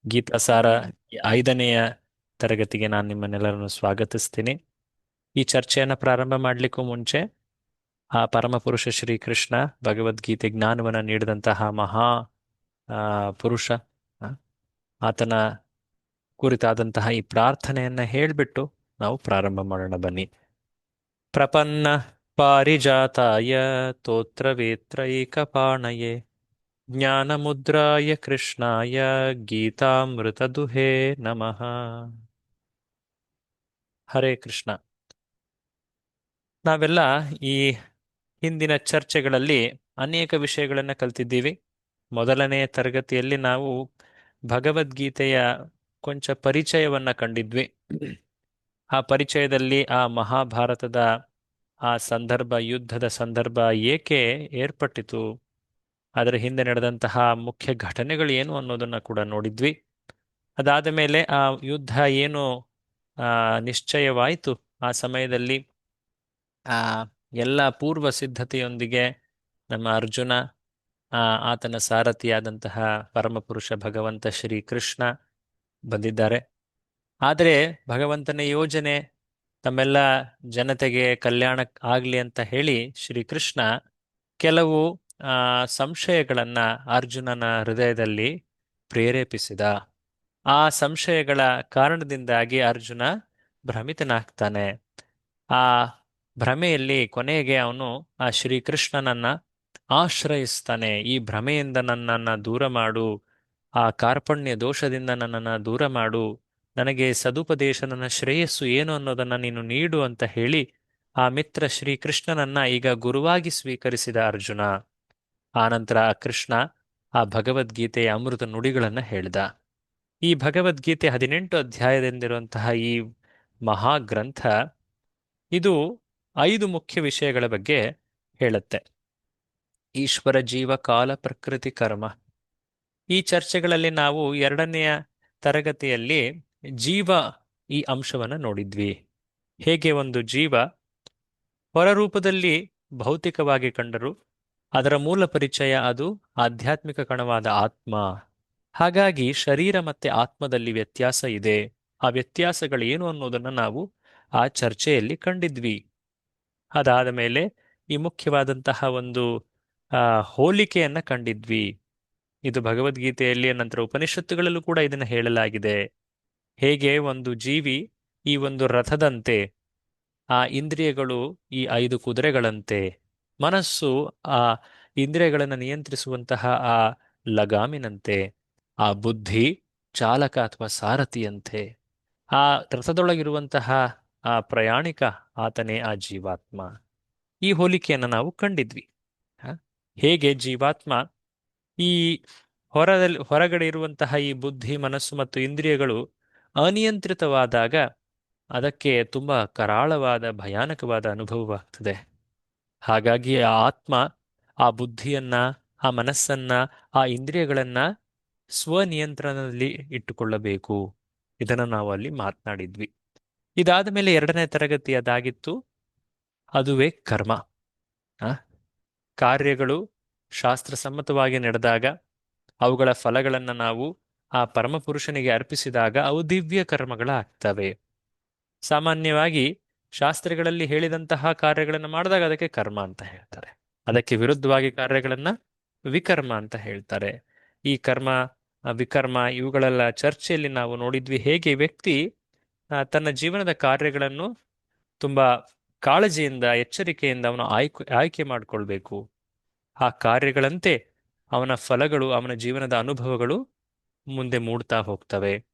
ಗೀತಾಸಾರ 5ನೆಯ ತರಗತಿಗೆ ನಾನು ನಿಮ್ಮನ್ನೆಲ್ಲರನ್ನು ಸ್ವಾಗತಿಸ್ತೀನಿ. ಈ ಚರ್ಚೆಯನ್ನು ಪ್ರಾರಂಭ ಮಾಡಲಿಕ್ಕೂ ಮುಂಚೆ ಆ ಪರಮಪುರುಷ ಶ್ರೀಕೃಷ್ಣ ಭಗವದ್ಗೀತೆ ಜ್ಞಾನವನ್ನು ನೀಡಿದಂತಹ ಮಹಾ ಪುರುಷ, ಆ, ಆತನ ಕುರಿತಾದಂತಹ ಈ ಪ್ರಾರ್ಥನೆಯನ್ನ ಹೇಳಿಬಿಟ್ಟು ನಾವು ಪ್ರಾರಂಭ ಮಾಡೋಣ ಬನ್ನಿ. ಪ್ರಪನ್ನ ಪಾರಿಜಾತಾಯ ತೋತ್ರವೇತ್ರೈಕಪಾಣಯೇ ಜ್ಞಾನಮುದ್ರಾಯ ಕೃಷ್ಣಾಯ ಗೀತಾಮೃತದುಹೇ ನಮಃ. ಹರೇ ಕೃಷ್ಣ. ನಾವೆಲ್ಲ ಈ ಹಿಂದಿನ ಚರ್ಚೆಗಳಲ್ಲಿ ಅನೇಕ ವಿಷಯಗಳನ್ನು ಕಲ್ತಿದ್ದೀವಿ. ಮೊದಲನೇ ತರಗತಿಯಲ್ಲಿ ನಾವು ಭಗವದ್ಗೀತೆಯ ಕೊಂಚ ಪರಿಚಯವನ್ನ ಕಂಡಿದ್ವಿ. ಆ ಪರಿಚಯದಲ್ಲಿ ಆ ಮಹಾಭಾರತದ ಆ ಸಂದರ್ಭ, ಯುದ್ಧದ ಸಂದರ್ಭ ಏಕೆ ಏರ್ಪಟ್ಟಿತು, ಅದರ ಹಿಂದೆ ನಡೆದಂತಹ ಮುಖ್ಯ ಘಟನೆಗಳು ಏನು ಅನ್ನೋದನ್ನ ಕೂಡ ನೋಡಿದ್ವಿ. ಅದಾದ ಮೇಲೆ ಆ ಯುದ್ಧ ಏನು ನಿಶ್ಚಯವಾಯಿತು, ಆ ಸಮಯದಲ್ಲಿ ಆ ಎಲ್ಲ ಪೂರ್ವ ಸಿದ್ಧತೆಯೊಂದಿಗೆ ನಮ್ಮ ಅರ್ಜುನ, ಆತನ ಸಾರಥಿಯಾದಂತಹ ಪರಮಪುರುಷ ಭಗವಂತ ಶ್ರೀ ಕೃಷ್ಣ ಬಂದಿದ್ದಾರೆ. ಆದರೆ ಭಗವಂತನ ಯೋಜನೆ ತಮ್ಮೆಲ್ಲ ಜನತೆಗೆ ಕಲ್ಯಾಣ ಆಗ್ಲಿ ಅಂತ ಹೇಳಿ ಶ್ರೀಕೃಷ್ಣ ಕೆಲವು ಸಂಶಯಗಳನ್ನ ಅರ್ಜುನನ ಹೃದಯದಲ್ಲಿ ಪ್ರೇರೇಪಿಸಿದ. ಆ ಸಂಶಯಗಳ ಕಾರಣದಿಂದಾಗಿ ಅರ್ಜುನ ಭ್ರಮಿತನಾಗ್ತಾನೆ. ಆ ಭ್ರಮೆಯಲ್ಲಿ ಕೊನೆಗೆ ಅವನು ಆ ಶ್ರೀಕೃಷ್ಣನನ್ನ ಆಶ್ರಯಿಸ್ತಾನೆ. ಈ ಭ್ರಮೆಯಿಂದ ನನ್ನನ್ನ ದೂರ ಮಾಡು, ಆ ಕಾರ್ಪಣ್ಯ ದೋಷದಿಂದ ನನ್ನನ್ನ ದೂರ ಮಾಡು, ನನಗೆ ಸದುಪದೇಶ, ನನ್ನ ಶ್ರೇಯಸ್ಸು ಏನು ಅನ್ನೋದನ್ನ ನೀನು ನೀಡು ಅಂತ ಹೇಳಿ ಆ ಮಿತ್ರ ಶ್ರೀಕೃಷ್ಣನನ್ನ ಈಗ ಗುರುವಾಗಿ ಸ್ವೀಕರಿಸಿದ ಅರ್ಜುನ. ಆನಂತರ ಆ ಕೃಷ್ಣ ಆ ಭಗವದ್ಗೀತೆಯ ಅಮೃತ ನುಡಿಗಳನ್ನ ಹೇಳಿದ. ಈ ಭಗವದ್ಗೀತೆ 18 ಅಧ್ಯಾಯದಿಂದಿರುವಂತಹ ಈ ಮಹಾಗ್ರಂಥ ಇದು 5 ಮುಖ್ಯ ವಿಷಯಗಳ ಬಗ್ಗೆ ಹೇಳುತ್ತೆ. ಈಶ್ವರ, ಜೀವ, ಕಾಲ, ಪ್ರಕೃತಿ, ಕರ್ಮ. ಈ ಚರ್ಚೆಗಳಲ್ಲಿ ನಾವು 2ನೆಯ ತರಗತಿಯಲ್ಲಿ ಜೀವ ಈ ಅಂಶವನ್ನು ನೋಡಿದ್ವಿ. ಹೇಗೆ ಒಂದು ಜೀವ ಹೊರರೂಪದಲ್ಲಿ ಭೌತಿಕವಾಗಿ ಕಂಡರೂ ಅದರ ಮೂಲ ಪರಿಚಯ ಅದು ಆಧ್ಯಾತ್ಮಿಕ ಕಣವಾದ ಆತ್ಮ. ಹಾಗಾಗಿ ಶರೀರ ಮತ್ತೆ ಆತ್ಮದಲ್ಲಿ ವ್ಯತ್ಯಾಸ ಇದೆ. ಆ ವ್ಯತ್ಯಾಸಗಳು ಏನು ಅನ್ನೋದನ್ನ ನಾವು ಆ ಚರ್ಚೆಯಲ್ಲಿ ಕಂಡಿದ್ವಿ. ಅದಾದ ಮೇಲೆ ಈ ಮುಖ್ಯವಾದಂತಹ ಒಂದು ಹೋಲಿಕೆಯನ್ನ ಕಂಡಿದ್ವಿ. ಇದು ಭಗವದ್ಗೀತೆಯಲ್ಲಿ, ನಂತರ ಉಪನಿಷತ್ತುಗಳಲ್ಲೂ ಕೂಡ ಇದನ್ನು ಹೇಳಲಾಗಿದೆ. ಹೇಗೆ ಒಂದು ಜೀವಿ ಈ ಒಂದು ರಥದಂತೆ, ಆ ಇಂದ್ರಿಯಗಳು ಈ 5 ಕುದುರೆಗಳಂತೆ, ಮನಸ್ಸು ಆ ಇಂದ್ರಿಯಗಳನ್ನು ನಿಯಂತ್ರಿಸುವಂತಹ ಆ ಲಗಾಮಿನಂತೆ, ಆ ಬುದ್ಧಿ ಚಾಲಕ ಅಥವಾ ಸಾರಥಿಯಂತೆ, ಆ ರಥದೊಳಗಿರುವಂತಹ ಆ ಪ್ರಯಾಣಿಕ ಆತನೇ ಆ ಜೀವಾತ್ಮ. ಈ ಹೋಲಿಕೆಯನ್ನು ನಾವು ಕಂಡಿದ್ವಿ. ಹೇಗೆ ಜೀವಾತ್ಮ ಈ ಹೊರಗಡೆ ಇರುವಂತಹ ಈ ಬುದ್ಧಿ, ಮನಸ್ಸು ಮತ್ತು ಇಂದ್ರಿಯಗಳು ಅನಿಯಂತ್ರಿತವಾದಾಗ ಅದಕ್ಕೆ ತುಂಬಾ ಕರಾಳವಾದ, ಭಯಾನಕವಾದ ಅನುಭವವಾಗ್ತದೆ. ಹಾಗಾಗಿ ಆ ಆತ್ಮ ಆ ಬುದ್ಧಿಯನ್ನ, ಆ ಮನಸ್ಸನ್ನ, ಆ ಇಂದ್ರಿಯಗಳನ್ನ ಸ್ವನಿಯಂತ್ರಣದಲ್ಲಿ ಇಟ್ಟುಕೊಳ್ಳಬೇಕು. ಇದನ್ನು ನಾವು ಅಲ್ಲಿ ಮಾತನಾಡಿದ್ವಿ. ಇದಾದ ಮೇಲೆ 2ನೇ ತರಗತಿ ಅದಾಗಿತ್ತು. ಅದುವೇ ಕರ್ಮ. ಕಾರ್ಯಗಳು ಶಾಸ್ತ್ರಸಮ್ಮತವಾಗಿ ನಡೆದಾಗ ಅವುಗಳ ಫಲಗಳನ್ನು ನಾವು ಆ ಪರಮಪುರುಷನಿಗೆ ಅರ್ಪಿಸಿದಾಗ ಅವು ದಿವ್ಯ ಕರ್ಮಗಳಾಗ್ತವೆ. ಸಾಮಾನ್ಯವಾಗಿ ಶಾಸ್ತ್ರಗಳಲ್ಲಿ ಹೇಳಿದಂತಹ ಕಾರ್ಯಗಳನ್ನು ಮಾಡಿದಾಗ ಅದಕ್ಕೆ ಕರ್ಮ ಅಂತ ಹೇಳ್ತಾರೆ. ಅದಕ್ಕೆ ವಿರುದ್ಧವಾಗಿ ಕಾರ್ಯಗಳನ್ನ ವಿಕರ್ಮ ಅಂತ ಹೇಳ್ತಾರೆ. ಈ ಕರ್ಮ, ವಿಕರ್ಮ ಇವುಗಳೆಲ್ಲ ಚರ್ಚೆಯಲ್ಲಿ ನಾವು ನೋಡಿದ್ವಿ. ಹೇಗೆ ವ್ಯಕ್ತಿ ತನ್ನ ಜೀವನದ ಕಾರ್ಯಗಳನ್ನು ತುಂಬಾ ಕಾಳಜಿಯಿಂದ, ಎಚ್ಚರಿಕೆಯಿಂದ ಅವನು ಆಯ್ಕೆ ಮಾಡಿಕೊಳ್ಬೇಕು. ಆ ಕಾರ್ಯಗಳಂತೆ ಅವನ ಫಲಗಳು, ಅವನ ಜೀವನದ ಅನುಭವಗಳು ಮುಂದೆ ಮೂಡ್ತಾ ಹೋಗ್ತವೆ.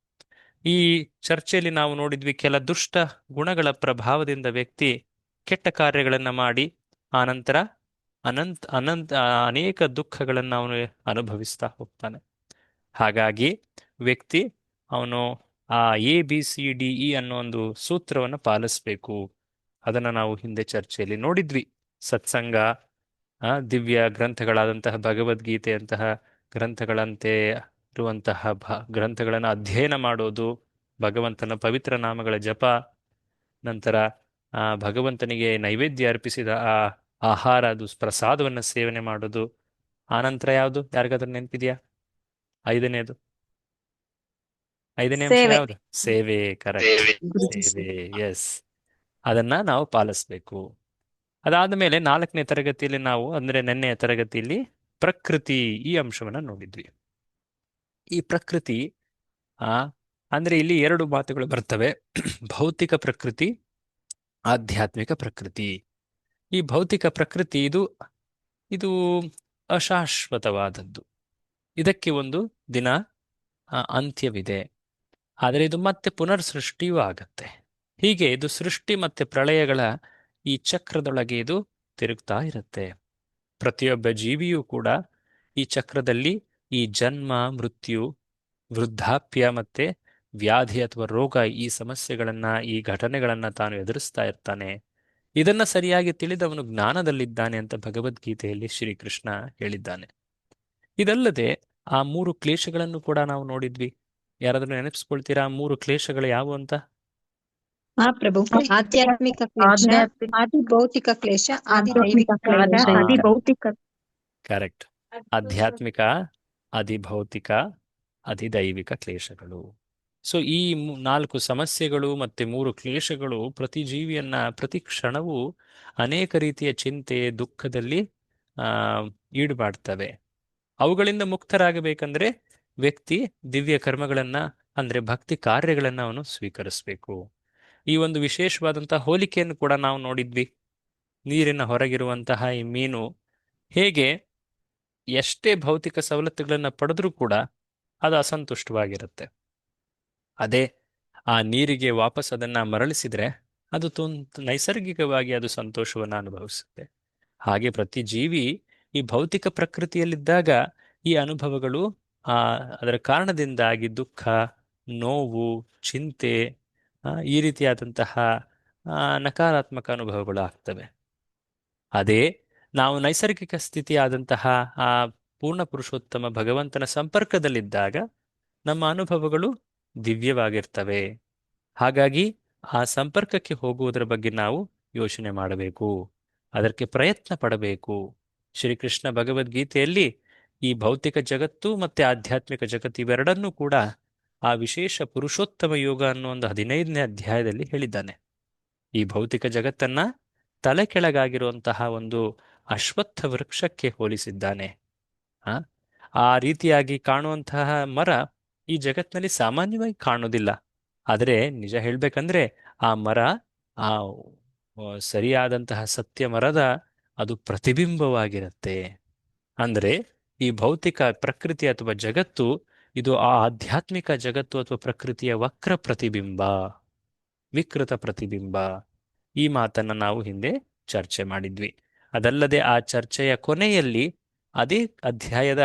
ಈ ಚರ್ಚೆಯಲ್ಲಿ ನಾವು ನೋಡಿದ್ವಿ, ಕೆಲ ದುಷ್ಟ ಗುಣಗಳ ಪ್ರಭಾವದಿಂದ ವ್ಯಕ್ತಿ ಕೆಟ್ಟ ಕಾರ್ಯಗಳನ್ನ ಮಾಡಿ ಆನಂತರ ಅನೇಕ ದುಃಖಗಳನ್ನು ಅವನು ಅನುಭವಿಸ್ತಾ ಹೋಗ್ತಾನೆ. ಹಾಗಾಗಿ ವ್ಯಕ್ತಿ ಅವನು ಆ ABCDE ಅನ್ನೋ ಒಂದು ಸೂತ್ರವನ್ನು ಪಾಲಿಸ್ಬೇಕು. ಅದನ್ನ ನಾವು ಹಿಂದೆ ಚರ್ಚೆಯಲ್ಲಿ ನೋಡಿದ್ವಿ. ಸತ್ಸಂಗ, ದಿವ್ಯ ಗ್ರಂಥಗಳಾದಂತಹ ಭಗವದ್ಗೀತೆಯಂತಹ ಗ್ರಂಥಗಳಂತೆ ಇರುವಂತಹ ಗ್ರಂಥಗಳನ್ನು ಅಧ್ಯಯನ ಮಾಡೋದು, ಭಗವಂತನ ಪವಿತ್ರ ನಾಮಗಳ ಜಪ, ನಂತರ ಭಗವಂತನಿಗೆ ನೈವೇದ್ಯ ಅರ್ಪಿಸಿದ ಆ ಆಹಾರ, ಅದು ಪ್ರಸಾದವನ್ನು ಸೇವನೆ ಮಾಡೋದು. ಆನಂತರ ಯಾವುದು, ಯಾರಿಗಾದ್ರೂ ನೆನಪಿದೆಯಾ? 5ನೇದು ಐದನೇ ಅಂಶ ಸೇವೆ. ಯಾವುದು? ಸೇವೆ. ಕರೆಕ್ಟ್. ಗುರುಜಿ ಸೇವೆ. ಸೇವೆ. ಎಸ್. ಅದನ್ನ ನಾವು ಪಾಲಿಸ್ಬೇಕು. ಅದಾದ ಮೇಲೆ 4ನೇ ತರಗತಿಯಲ್ಲಿ ನಾವು ಅಂದ್ರೆ ನೆನ್ನೆಯ ತರಗತಿಯಲ್ಲಿ ಪ್ರಕೃತಿ ಈ ಅಂಶವನ್ನ ನೋಡಿದ್ವಿ. ಈ ಪ್ರಕೃತಿ ಆ ಅಂದ್ರೆ ಇಲ್ಲಿ ಎರಡು ಮಾತುಗಳು ಬರ್ತವೆ. ಭೌತಿಕ ಪ್ರಕೃತಿ, ಆಧ್ಯಾತ್ಮಿಕ ಪ್ರಕೃತಿ. ಈ ಭೌತಿಕ ಪ್ರಕೃತಿ ಇದು ಇದು ಅಶಾಶ್ವತವಾದದ್ದು. ಇದಕ್ಕೆ ಒಂದು ದಿನ ಅಂತ್ಯವಿದೆ. ಆದರೆ ಇದು ಮತ್ತೆ ಪುನರ್ ಸೃಷ್ಟಿಯೂ ಆಗತ್ತೆ. ಹೀಗೆ ಇದು ಸೃಷ್ಟಿ ಮತ್ತೆ ಪ್ರಳಯಗಳ ಈ ಚಕ್ರದೊಳಗೆ ಇದು ತಿರುಗ್ತಾ ಇರುತ್ತೆ. ಪ್ರತಿಯೊಬ್ಬ ಜೀವಿಯೂ ಕೂಡ ಈ ಚಕ್ರದಲ್ಲಿ ಈ ಜನ್ಮ, ಮೃತ್ಯು, ವೃದ್ಧಾಪ್ಯ ಮತ್ತೆ ವ್ಯಾಧಿ ಅಥವಾ ರೋಗ ಈ ಸಮಸ್ಯೆಗಳನ್ನ ಈ ಘಟನೆಗಳನ್ನ ತಾನು ಎದುರಿಸ್ತಾ ಇರ್ತಾನೆ. ಇದನ್ನ ಸರಿಯಾಗಿ ತಿಳಿದವನು ಜ್ಞಾನದಲ್ಲಿದ್ದಾನೆ ಅಂತ ಭಗವದ್ಗೀತೆಯಲ್ಲಿ ಶ್ರೀಕೃಷ್ಣ ಹೇಳಿದ್ದಾನೆ. ಇದಲ್ಲದೆ ಆ 3 ಕ್ಲೇಶಗಳನ್ನು ಕೂಡ ನಾವು ನೋಡಿದ್ವಿ. ಯಾರಾದ್ರೂ ನೆನಪಿಸ್ಕೊಳ್ತೀರಾ ಆ 3 ಕ್ಲೇಶಗಳು ಯಾವುವು ಅಂತ? ಹಾ ಪ್ರಭು. ಆಧ್ಯಾತ್ಮಿಕ ಕ್ಲೇಶ, ಆಧ್ಯಾತ್ಮಿಕ ಆದಿ ಭೌತಿಕ ಕ್ಲೇಶ, ಆದಿ ದೈವಿಕ ಕ್ಲೇಶ, ಕ್ಲೇಶ. ಆದಿ ಭೌತಿಕ. ಕರೆಕ್ಟ್. ಆಧ್ಯಾತ್ಮಿಕ, ಅಧಿಭೌತಿಕ, ಅಧಿದೈವಿಕ ಕ್ಲೇಶಗಳು. ಸೊ ಈ 4 ಸಮಸ್ಯೆಗಳು ಮತ್ತೆ 3 ಕ್ಲೇಶಗಳು ಪ್ರತಿ ಜೀವಿಯನ್ನ ಪ್ರತಿ ಕ್ಷಣವೂ ಅನೇಕ ರೀತಿಯ ಚಿಂತೆ, ದುಃಖದಲ್ಲಿ ಆ ಈಡು ಮಾಡ್ತವೆ. ಅವುಗಳಿಂದ ಮುಕ್ತರಾಗಬೇಕಂದ್ರೆ ವ್ಯಕ್ತಿ ದಿವ್ಯ ಕರ್ಮಗಳನ್ನ ಅಂದ್ರೆ ಭಕ್ತಿ ಕಾರ್ಯಗಳನ್ನ ಅವನು ಸ್ವೀಕರಿಸಬೇಕು. ಈ ಒಂದು ವಿಶೇಷವಾದಂತಹ ಹೋಲಿಕೆಯನ್ನು ಕೂಡ ನಾವು ನೋಡಿದ್ವಿ. ನೀರಿನ ಹೊರಗಿರುವಂತಹ ಈ ಮೀನು ಹೇಗೆ ಎಷ್ಟೇ ಭೌತಿಕ ಸವಲತ್ತುಗಳನ್ನ ಪಡೆದ್ರೂ ಕೂಡ ಅದು ಅಸಂತುಷ್ಟವಾಗಿರುತ್ತೆ. ಅದೇ ಆ ನೀರಿಗೆ ವಾಪಸ್ ಅದನ್ನ ಮರಳಿಸಿದ್ರೆ ಅದು ನೈಸರ್ಗಿಕವಾಗಿ ಅದು ಸಂತೋಷವನ್ನು ಅನುಭವಿಸುತ್ತೆ. ಹಾಗೆ ಪ್ರತಿ ಜೀವಿ ಈ ಭೌತಿಕ ಪ್ರಕೃತಿಯಲ್ಲಿದ್ದಾಗ ಈ ಅನುಭವಗಳು ಅದರ ಕಾರಣದಿಂದಾಗಿ ದುಃಖ, ನೋವು, ಚಿಂತೆ ಈ ರೀತಿಯಾದಂತಹ ನಕಾರಾತ್ಮಕ ಅನುಭವಗಳು ಆಗ್ತವೆ. ಅದೇ ನಾವು ನೈಸರ್ಗಿಕ ಸ್ಥಿತಿಯಾದಂತಹ ಆ ಪೂರ್ಣ ಪುರುಷೋತ್ತಮ ಭಗವಂತನ ಸಂಪರ್ಕದಲ್ಲಿದ್ದಾಗ ನಮ್ಮ ಅನುಭವಗಳು ದಿವ್ಯವಾಗಿರ್ತವೆ. ಹಾಗಾಗಿ ಆ ಸಂಪರ್ಕಕ್ಕೆ ಹೋಗುವುದರ ಬಗ್ಗೆ ನಾವು ಯೋಚನೆ ಮಾಡಬೇಕು, ಅದಕ್ಕೆ ಪ್ರಯತ್ನ ಪಡಬೇಕು. ಶ್ರೀಕೃಷ್ಣ ಭಗವದ್ಗೀತೆಯಲ್ಲಿ ಈ ಭೌತಿಕ ಜಗತ್ತು ಮತ್ತೆ ಆಧ್ಯಾತ್ಮಿಕ ಜಗತ್ತು ಇವೆರಡನ್ನೂ ಕೂಡ ಆ ವಿಶೇಷ ಪುರುಷೋತ್ತಮ ಯೋಗ ಅನ್ನೋ ಒಂದು 15ನೇ ಅಧ್ಯಾಯದಲ್ಲಿ ಹೇಳಿದ್ದಾನೆ. ಈ ಭೌತಿಕ ಜಗತ್ತನ್ನ ತಲೆ ಕೆಳಗಾಗಿರುವಂತಹ ಒಂದು ಅಶ್ವತ್ಥ ವೃಕ್ಷಕ್ಕೆ ಹೋಲಿಸಿದ್ದಾನೆ. ಆ ರೀತಿಯಾಗಿ ಕಾಣುವಂತಹ ಮರ ಈ ಜಗತ್ತಿನಲ್ಲಿ ಸಾಮಾನ್ಯವಾಗಿ ಕಾಣೋದಿಲ್ಲ. ಆದರೆ ನಿಜ ಹೇಳ್ಬೇಕಂದ್ರೆ ಆ ಮರ ಆ ಸರಿಯಾದಂತಹ ಸತ್ಯ ಮರದ ಅದು ಪ್ರತಿಬಿಂಬವಾಗಿರುತ್ತೆ. ಅಂದ್ರೆ ಈ ಭೌತಿಕ ಪ್ರಕೃತಿ ಅಥವಾ ಜಗತ್ತು ಇದು ಆ ಆಧ್ಯಾತ್ಮಿಕ ಜಗತ್ತು ಅಥವಾ ಪ್ರಕೃತಿಯ ವಕ್ರ ಪ್ರತಿಬಿಂಬ, ವಿಕೃತ ಪ್ರತಿಬಿಂಬ. ಈ ಮಾತನ್ನ ನಾವು ಹಿಂದೆ ಚರ್ಚೆ ಮಾಡಿದ್ವಿ. ಅದಲ್ಲದೆ ಆ ಚರ್ಚೆಯ ಕೊನೆಯಲ್ಲಿ ಅದೇ ಅಧ್ಯಾಯದ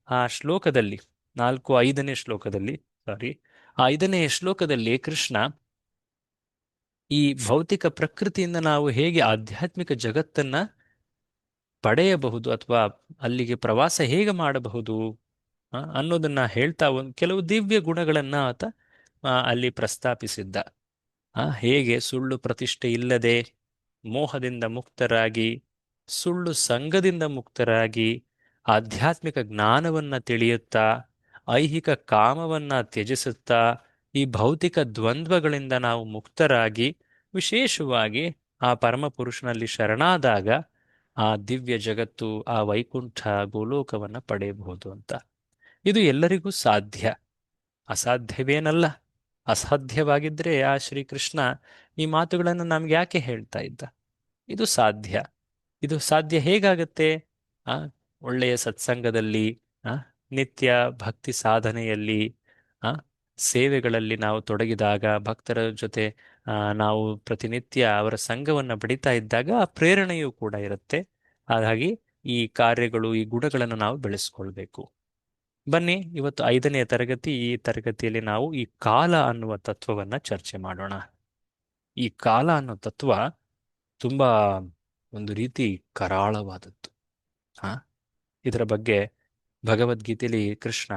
ಆ ಶ್ಲೋಕದಲ್ಲಿ 5ನೇ ಶ್ಲೋಕದಲ್ಲಿ ಆ 5ನೇ ಶ್ಲೋಕದಲ್ಲಿ ಕೃಷ್ಣ ಈ ಭೌತಿಕ ಪ್ರಕೃತಿಯಿಂದ ನಾವು ಹೇಗೆ ಆಧ್ಯಾತ್ಮಿಕ ಜಗತ್ತನ್ನ ಪಡೆಯಬಹುದು ಅಥವಾ ಅಲ್ಲಿಗೆ ಪ್ರವಾಸ ಹೇಗೆ ಮಾಡಬಹುದು ಅನ್ನೋದನ್ನ ಹೇಳ್ತಾ ಕೆಲವು ದಿವ್ಯ ಗುಣಗಳನ್ನ ಆತ ಅಲ್ಲಿ ಪ್ರಸ್ತಾಪಿಸಿದ್ದ. ಹೇಗೆ ಸುಳ್ಳು ಪ್ರತಿಷ್ಠೆ ಇಲ್ಲದೆ ಮೋಹದಿಂದ ಮುಕ್ತರಾಗಿ, ಸುಳ್ಳು ಸಂಘದಿಂದ ಮುಕ್ತರಾಗಿ, ಆಧ್ಯಾತ್ಮಿಕ ಜ್ಞಾನವನ್ನ ತಿಳಿಯುತ್ತಾ, ಐಹಿಕ ಕಾಮವನ್ನ ತ್ಯಜಿಸುತ್ತಾ, ಈ ಭೌತಿಕ ದ್ವಂದ್ವಗಳಿಂದ ನಾವು ಮುಕ್ತರಾಗಿ ವಿಶೇಷವಾಗಿ ಆ ಪರಮಪುರುಷನಲ್ಲಿ ಶರಣಾದಾಗ ಆ ದಿವ್ಯ ಜಗತ್ತು, ಆ ವೈಕುಂಠ ಗೋಲೋಕವನ್ನ ಪಡೆಯಬಹುದು ಅಂತ. ಇದು ಎಲ್ಲರಿಗೂ ಸಾಧ್ಯ, ಅಸಾಧ್ಯವೇನಲ್ಲ. ಅಸಾಧ್ಯವಾಗಿದ್ರೆ ಆ ಶ್ರೀಕೃಷ್ಣ ಈ ಮಾತುಗಳನ್ನು ನಮ್ಗೆ ಯಾಕೆ ಹೇಳ್ತಾ ಇದ್ದ? ಇದು ಸಾಧ್ಯ. ಇದು ಸಾಧ್ಯ ಹೇಗಾಗತ್ತೆ? ಆ ಒಳ್ಳೆಯ ಸತ್ಸಂಗದಲ್ಲಿ, ನಿತ್ಯ ಭಕ್ತಿ ಸಾಧನೆಯಲ್ಲಿ, ಸೇವೆಗಳಲ್ಲಿ ನಾವು ತೊಡಗಿದಾಗ, ಭಕ್ತರ ಜೊತೆ ನಾವು ಪ್ರತಿನಿತ್ಯ ಅವರ ಸಂಘವನ್ನು ಪಡಿತಾ ಇದ್ದಾಗ ಆ ಪ್ರೇರಣೆಯೂ ಕೂಡ ಇರುತ್ತೆ. ಹಾಗಾಗಿ ಈ ಕಾರ್ಯಗಳು, ಈ ಗುಣಗಳನ್ನು ನಾವು ಬೆಳೆಸ್ಕೊಳ್ಬೇಕು. ಬನ್ನಿ ಇವತ್ತು 5ನೇ ತರಗತಿ. ಈ ತರಗತಿಯಲ್ಲಿ ನಾವು ಈ ಕಾಲ ಅನ್ನುವ ತತ್ವವನ್ನ ಚರ್ಚೆ ಮಾಡೋಣ. ಈ ಕಾಲ ಅನ್ನೋ ತತ್ವ ತುಂಬಾ ಒಂದು ರೀತಿ ಕರಾಳವಾದದ್ದು. ಇದರ ಬಗ್ಗೆ ಭಗವದ್ಗೀತೆಯಲ್ಲಿ ಕೃಷ್ಣ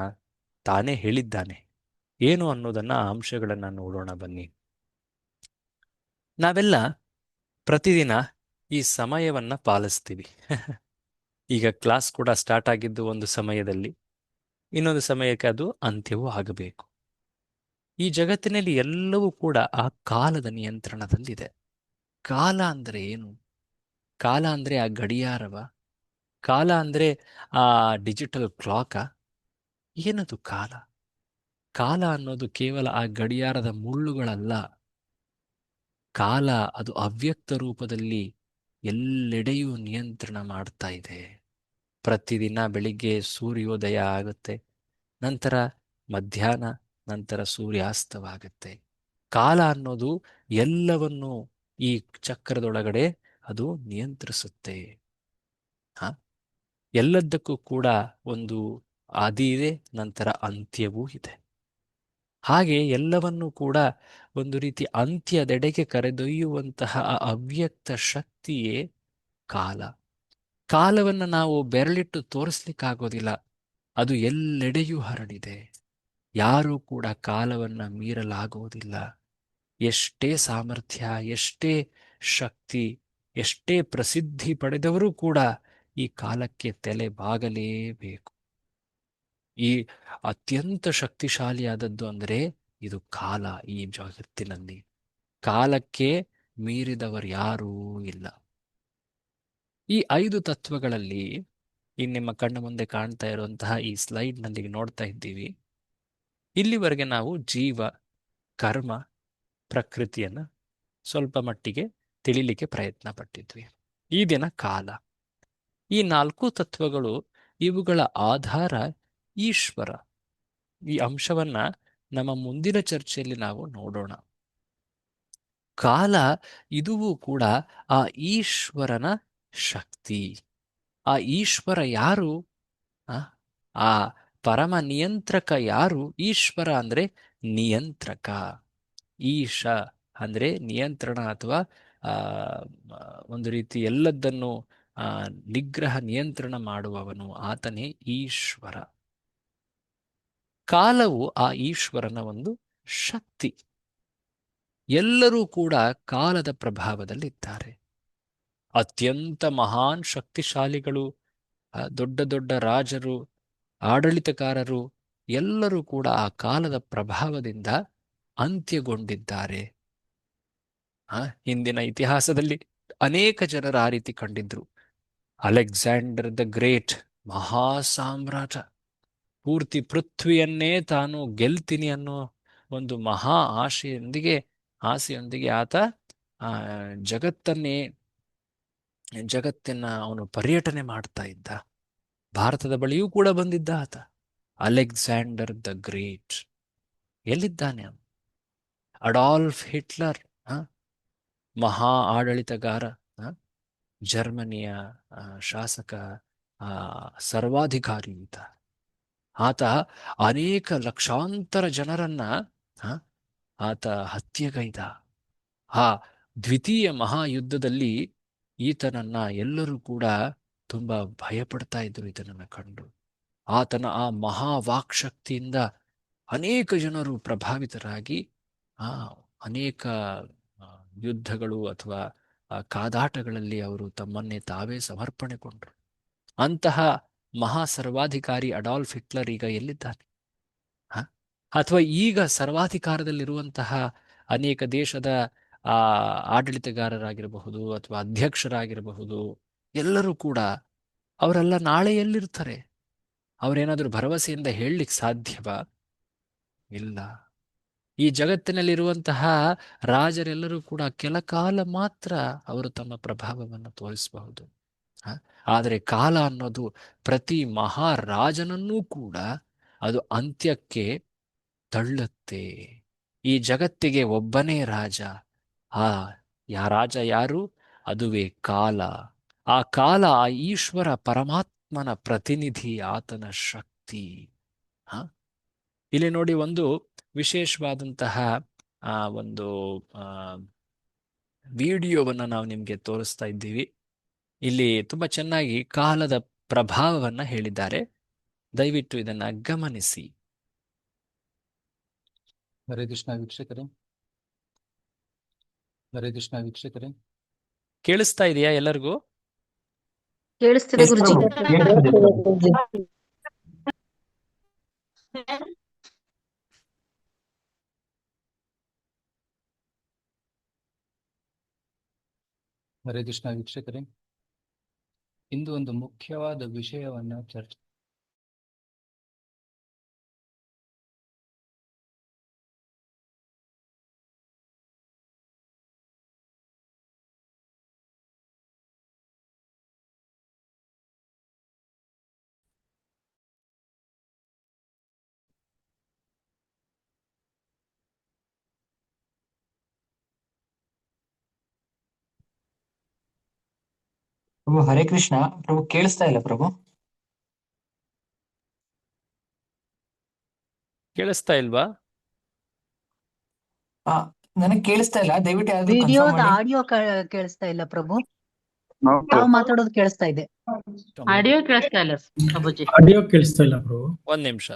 ತಾನೇ ಹೇಳಿದ್ದಾನೆ. ಏನು ಅನ್ನೋದನ್ನ ಅಂಶಗಳನ್ನ ನೋಡೋಣ ಬನ್ನಿ. ನಾವೆಲ್ಲ ಪ್ರತಿದಿನ ಈ ಸಮಯವನ್ನ ಪಾಲಿಸ್ತೀವಿ. ಈಗ ಕ್ಲಾಸ್ ಕೂಡ ಸ್ಟಾರ್ಟ್ ಆಗಿದ್ದು ಒಂದು ಸಮಯದಲ್ಲಿ, ಇನ್ನೊಂದು ಸಮಯಕ್ಕೆ ಅದು ಅಂತ್ಯವೂ ಆಗಬೇಕು. ಈ ಜಗತ್ತಿನಲ್ಲಿ ಎಲ್ಲವೂ ಕೂಡ ಆ ಕಾಲದ ನಿಯಂತ್ರಣದಲ್ಲಿದೆ. ಕಾಲ ಅಂದ್ರೆ ಏನು? ಕಾಲ ಅಂದ್ರೆ ಆ ಗಡಿಯಾರವ? ಕಾಲ ಅಂದ್ರೆ ಆ ಡಿಜಿಟಲ್ ಕ್ಲಾಕ? ಏನದು ಕಾಲ? ಕಾಲ ಅನ್ನೋದು ಕೇವಲ ಆ ಗಡಿಯಾರದ ಮುಳ್ಳುಗಳಲ್ಲ. ಕಾಲ ಅದು ಅವ್ಯಕ್ತ ರೂಪದಲ್ಲಿ ಎಲ್ಲೆಡೆಯೂ ನಿಯಂತ್ರಣ ಮಾಡ್ತಾ ಇದೆ. ಪ್ರತಿದಿನ ಬೆಳಿಗ್ಗೆ ಸೂರ್ಯೋದಯ ಆಗುತ್ತೆ, ನಂತರ ಮಧ್ಯಾಹ್ನ, ನಂತರ ಸೂರ್ಯಾಸ್ತವಾಗುತ್ತೆ. ಕಾಲ ಅನ್ನೋದು ಎಲ್ಲವನ್ನು ಈ ಚಕ್ರದೊಳಗಡೆ ಅದು ನಿಯಂತ್ರಿಸುತ್ತೆ. ಹ ಎಲ್ಲದಕ್ಕೂ ಕೂಡ ಒಂದು ಆದಿ ಇದೆ, ನಂತರ ಅಂತ್ಯವೂ ಇದೆ. ಹಾಗೆ ಎಲ್ಲವನ್ನೂ ಕೂಡ ಒಂದು ರೀತಿ ಅಂತ್ಯದೆಡೆಗೆ ಕರೆದೊಯ್ಯುವಂತಹ ಆ ಅವ್ಯಕ್ತ ಶಕ್ತಿಯೇ ಕಾಲ. ಕಾಲವನ್ನು ನಾವು ಬೆರಳಿಟ್ಟು ತೋರಿಸ್ಲಿಕ್ಕಾಗೋದಿಲ್ಲ, ಅದು ಎಲ್ಲೆಡೆಯೂ ಹರಡಿದೆ. ಯಾರೂ ಕೂಡ ಕಾಲವನ್ನ ಮೀರಲಾಗುವುದಿಲ್ಲ. ಎಷ್ಟೇ ಸಾಮರ್ಥ್ಯ, ಎಷ್ಟೇ ಶಕ್ತಿ, ಎಷ್ಟೇ ಪ್ರಸಿದ್ಧಿ ಪಡೆದವರೂ ಕೂಡ ಈ ಕಾಲಕ್ಕೆ ತಲೆ ಬಾಗಲೇಬೇಕು. ಈ ಅತ್ಯಂತ ಶಕ್ತಿಶಾಲಿಯಾದದ್ದು ಅಂದರೆ ಇದು ಕಾಲ. ಈ ಜಗತ್ತಿನಲ್ಲಿ ಕಾಲಕ್ಕೆ ಮೀರಿದವರು ಯಾರೂ ಇಲ್ಲ. ಈ 5 ತತ್ವಗಳಲ್ಲಿ ಈ ನಿಮ್ಮ ಕಣ್ಣ ಮುಂದೆ ಕಾಣ್ತಾ ಇರುವಂತಹ ಈ ಸ್ಲೈಡ್ನಲ್ಲಿ ನೋಡ್ತಾ ಇದ್ದೀವಿ. ಇಲ್ಲಿವರೆಗೆ ನಾವು ಜೀವ, ಕರ್ಮ, ಪ್ರಕೃತಿಯನ್ನ ಸ್ವಲ್ಪ ಮಟ್ಟಿಗೆ ತಿಳಿಲಿಕ್ಕೆ ಪ್ರಯತ್ನ ಪಟ್ಟಿದ್ವಿ. ಈ ದಿನ ಕಾಲ. ಈ 4 ತತ್ವಗಳು, ಇವುಗಳ ಆಧಾರ ಈಶ್ವರ. ಈ ಅಂಶವನ್ನ ನಮ್ಮ ಮುಂದಿನ ಚರ್ಚೆಯಲ್ಲಿ ನಾವು ನೋಡೋಣ. ಕಾಲ ಇದುವೂ ಕೂಡ ಆ ಈಶ್ವರನ ಶಕ್ತಿ. ಆ ಈಶ್ವರ ಯಾರು? ಆ ಪರಮ ನಿಯಂತ್ರಕ ಯಾರು? ಈಶ್ವರ ಅಂದ್ರೆ ನಿಯಂತ್ರಕ. ಈಶ ಅಂದ್ರೆ ನಿಯಂತ್ರಣ ಅಥವಾ ಆ ಒಂದು ರೀತಿ ಎಲ್ಲದನ್ನು ನಿಗ್ರಹ, ನಿಯಂತ್ರಣ ಮಾಡುವವನು, ಆತನೇ ಈಶ್ವರ. ಕಾಲವು ಆ ಈಶ್ವರನ ಒಂದು ಶಕ್ತಿ. ಎಲ್ಲರೂ ಕೂಡ ಕಾಲದ ಪ್ರಭಾವದಲ್ಲಿದ್ದಾರೆ. ಅತ್ಯಂತ ಮಹಾನ್ ಶಕ್ತಿಶಾಲಿಗಳು, ದೊಡ್ಡ ದೊಡ್ಡ ರಾಜರು, ಆಡಳಿತಗಾರರು ಎಲ್ಲರೂ ಕೂಡ ಆ ಕಾಲದ ಪ್ರಭಾವದಿಂದ ಅಂತ್ಯಗೊಂಡಿದ್ದಾರೆ. ಹಿಂದಿನ ಇತಿಹಾಸದಲ್ಲಿ ಅನೇಕ ಜನರು ಆ ರೀತಿ ಕಂಡಿದ್ರು. ಅಲೆಕ್ಸಾಂಡರ್ ದ ಗ್ರೇಟ್, ಮಹಾ ಸಾಮ್ರಾಟ, ಪೂರ್ತಿ ಪೃಥ್ವಿಯನ್ನೇ ತಾನು ಗೆಲ್ತೀನಿ ಅನ್ನೋ ಒಂದು ಮಹಾ ಆಸೆಯೊಂದಿಗೆ ಆತ ಜಗತ್ತನ್ನ ಅವನು ಪರ್ಯಟನೆ ಮಾಡ್ತಾ ಇದ್ದ. ಭಾರತದ ಬಳಿಯೂ ಕೂಡ ಬಂದಿದ್ದ ಆತ. ಅಲೆಕ್ಸಾಂಡರ್ ದ ಗ್ರೇಟ್ ಎಲ್ಲಿದ್ದಾನೆ ಅವನು? ಅಡಾಲ್ಫ್ ಹಿಟ್ಲರ್, ಮಹಾ ಆಡಳಿತಗಾರ, ಜರ್ಮನಿಯ ಶಾಸಕ, ಸರ್ವಾಧಿಕಾರಿ ಈತ. ಆತ ಅನೇಕ ಲಕ್ಷಾಂತರ ಜನರನ್ನ ಆತ ಹತ್ಯೆಗೈದ. ಆ ದ್ವಿತೀಯ ಮಹಾಯುದ್ಧದಲ್ಲಿ ಈತನನ್ನ ಎಲ್ಲರೂ ಕೂಡ ತುಂಬಾ ಭಯಪಡ್ತಾ ಇದ್ರು ಈತನನ್ನ ಕಂಡು. ಆತನ ಆ ಮಹಾವಾಕ್ಶಕ್ತಿಯಿಂದ ಅನೇಕ ಜನರು ಪ್ರಭಾವಿತರಾಗಿ ಅನೇಕ ಯುದ್ಧಗಳು ಅಥವಾ ಕಾದಾಟಗಳಲ್ಲಿ ಅವರು ತಮ್ಮನ್ನೇ ತಾವೇ ಸಮರ್ಪಣೆಗೊಂಡರು. ಅಂತಹ ಮಹಾ ಸರ್ವಾಧಿಕಾರಿ ಅಡಾಲ್ಫ್ ಹಿಟ್ಲರ್ ಈಗ ಎಲ್ಲಿದ್ದಾನೆ? ಅಥವಾ ಈಗ ಸರ್ವಾಧಿಕಾರದಲ್ಲಿರುವಂತಹ ಅನೇಕ ದೇಶದ ಆಡಳಿತಗಾರರಾಗಿರಬಹುದು ಅಥವಾ ಅಧ್ಯಕ್ಷರಾಗಿರಬಹುದು, ಎಲ್ಲರೂ ಕೂಡ ಅವರೆಲ್ಲ ನಾಳೆ ಎಲ್ಲಿರ್ತಾರೆ? ಅವರೇನಾದ್ರೂ ಭರವಸೆಯಿಂದ ಹೇಳಲಿಕ್ಕೆ ಸಾಧ್ಯವಾ? ಇಲ್ಲ. ಈ ಜಗತ್ತಿನಲ್ಲಿರುವಂತಹ ರಾಜರೆಲ್ಲರೂ ಕೂಡ ಕೆಲ ಕಾಲ ಮಾತ್ರ ಅವರು ತಮ್ಮ ಪ್ರಭಾವವನ್ನು ತೋರಿಸಬಹುದು. ಆದರೆ ಕಾಲ ಅನ್ನೋದು ಪ್ರತಿ ಮಹಾರಾಜನನ್ನೂ ಕೂಡ ಅದು ಅಂತ್ಯಕ್ಕೆ ತಳ್ಳುತ್ತೆ. ಈ ಜಗತ್ತಿಗೆ ಒಬ್ಬನೇ ರಾಜ. ರಾಜ ಯಾರು? ಅದುವೇ ಕಾಲ. ಆ ಕಾಲ ಆ ಈಶ್ವರ ಪರಮಾತ್ಮನ ಪ್ರತಿನಿಧಿ, ಆತನ ಶಕ್ತಿ. ಇಲ್ಲಿ ನೋಡಿ, ಒಂದು ವಿಶೇಷವಾದಂತಹ ಒಂದು ವಿಡಿಯೋವನ್ನ ನಾವು ನಿಮ್ಗೆ ತೋರಿಸ್ತಾ ಇದ್ದೀವಿ. ಇಲ್ಲಿ ತುಂಬಾ ಚೆನ್ನಾಗಿ ಕಾಲದ ಪ್ರಭಾವವನ್ನ ಹೇಳಿದ್ದಾರೆ. ದಯವಿಟ್ಟು ಇದನ್ನ ಗಮನಿಸಿ. ಹರೇ ಕೃಷ್ಣ ವೀಕ್ಷಕರೇ, ಹರೇ ಕೃಷ್ಣ ವೀಕ್ಷಕರೇ, ಕೇಳಿಸ್ತಾ ಇದೆಯಾ ಎಲ್ಲರಿಗೂ? ಕೇಳಿಸ್ತಿದೆ ಗುರುಜಿ. ಹರೇ ಕೃಷ್ಣ ವೀಕ್ಷಕರೇ, ಇಂದು ಒಂದು ಮುಖ್ಯವಾದ ವಿಷಯವನ್ನ ಚರ್ಚೆ ಪ್ರಭು ಹರೇ ಕೃಷ್ಣ. ಪ್ರಭು ಕೇಳಿಸ್ತಾ ಇಲ್ಲ ಪ್ರಭು. ಕೇಳಿಸ್ತಾ ಇಲ್ವಾ? ಆ ನನಗೆ ಕೇಳಿಸ್ತಾ ಇಲ್ಲ, ದಯವಿಟ್ಟು ಯಾರಾದ್ರೂ ಕನ್ಫರ್ಮ್ ವಿಡಿಯೋದ ಮಾಡಿ. ಆಡಿಯೋ ಕೇಳಿಸ್ತಾ ಇಲ್ಲ ಪ್ರಭು. ತಾವು ಮಾತಾಡೋದು ಕೇಳಿಸ್ತಾ ಇದೆ. ಆಡಿಯೋ ಕೇಳಿಸ್ತಾ ಇಲ್ಲ ಪ್ರಭುಜಿ. ಆಡಿಯೋ ಕೇಳಿಸ್ತಾ ಇಲ್ಲ ಬ್ರೋ. ಒಂದ್ ನಿಮಿಷ.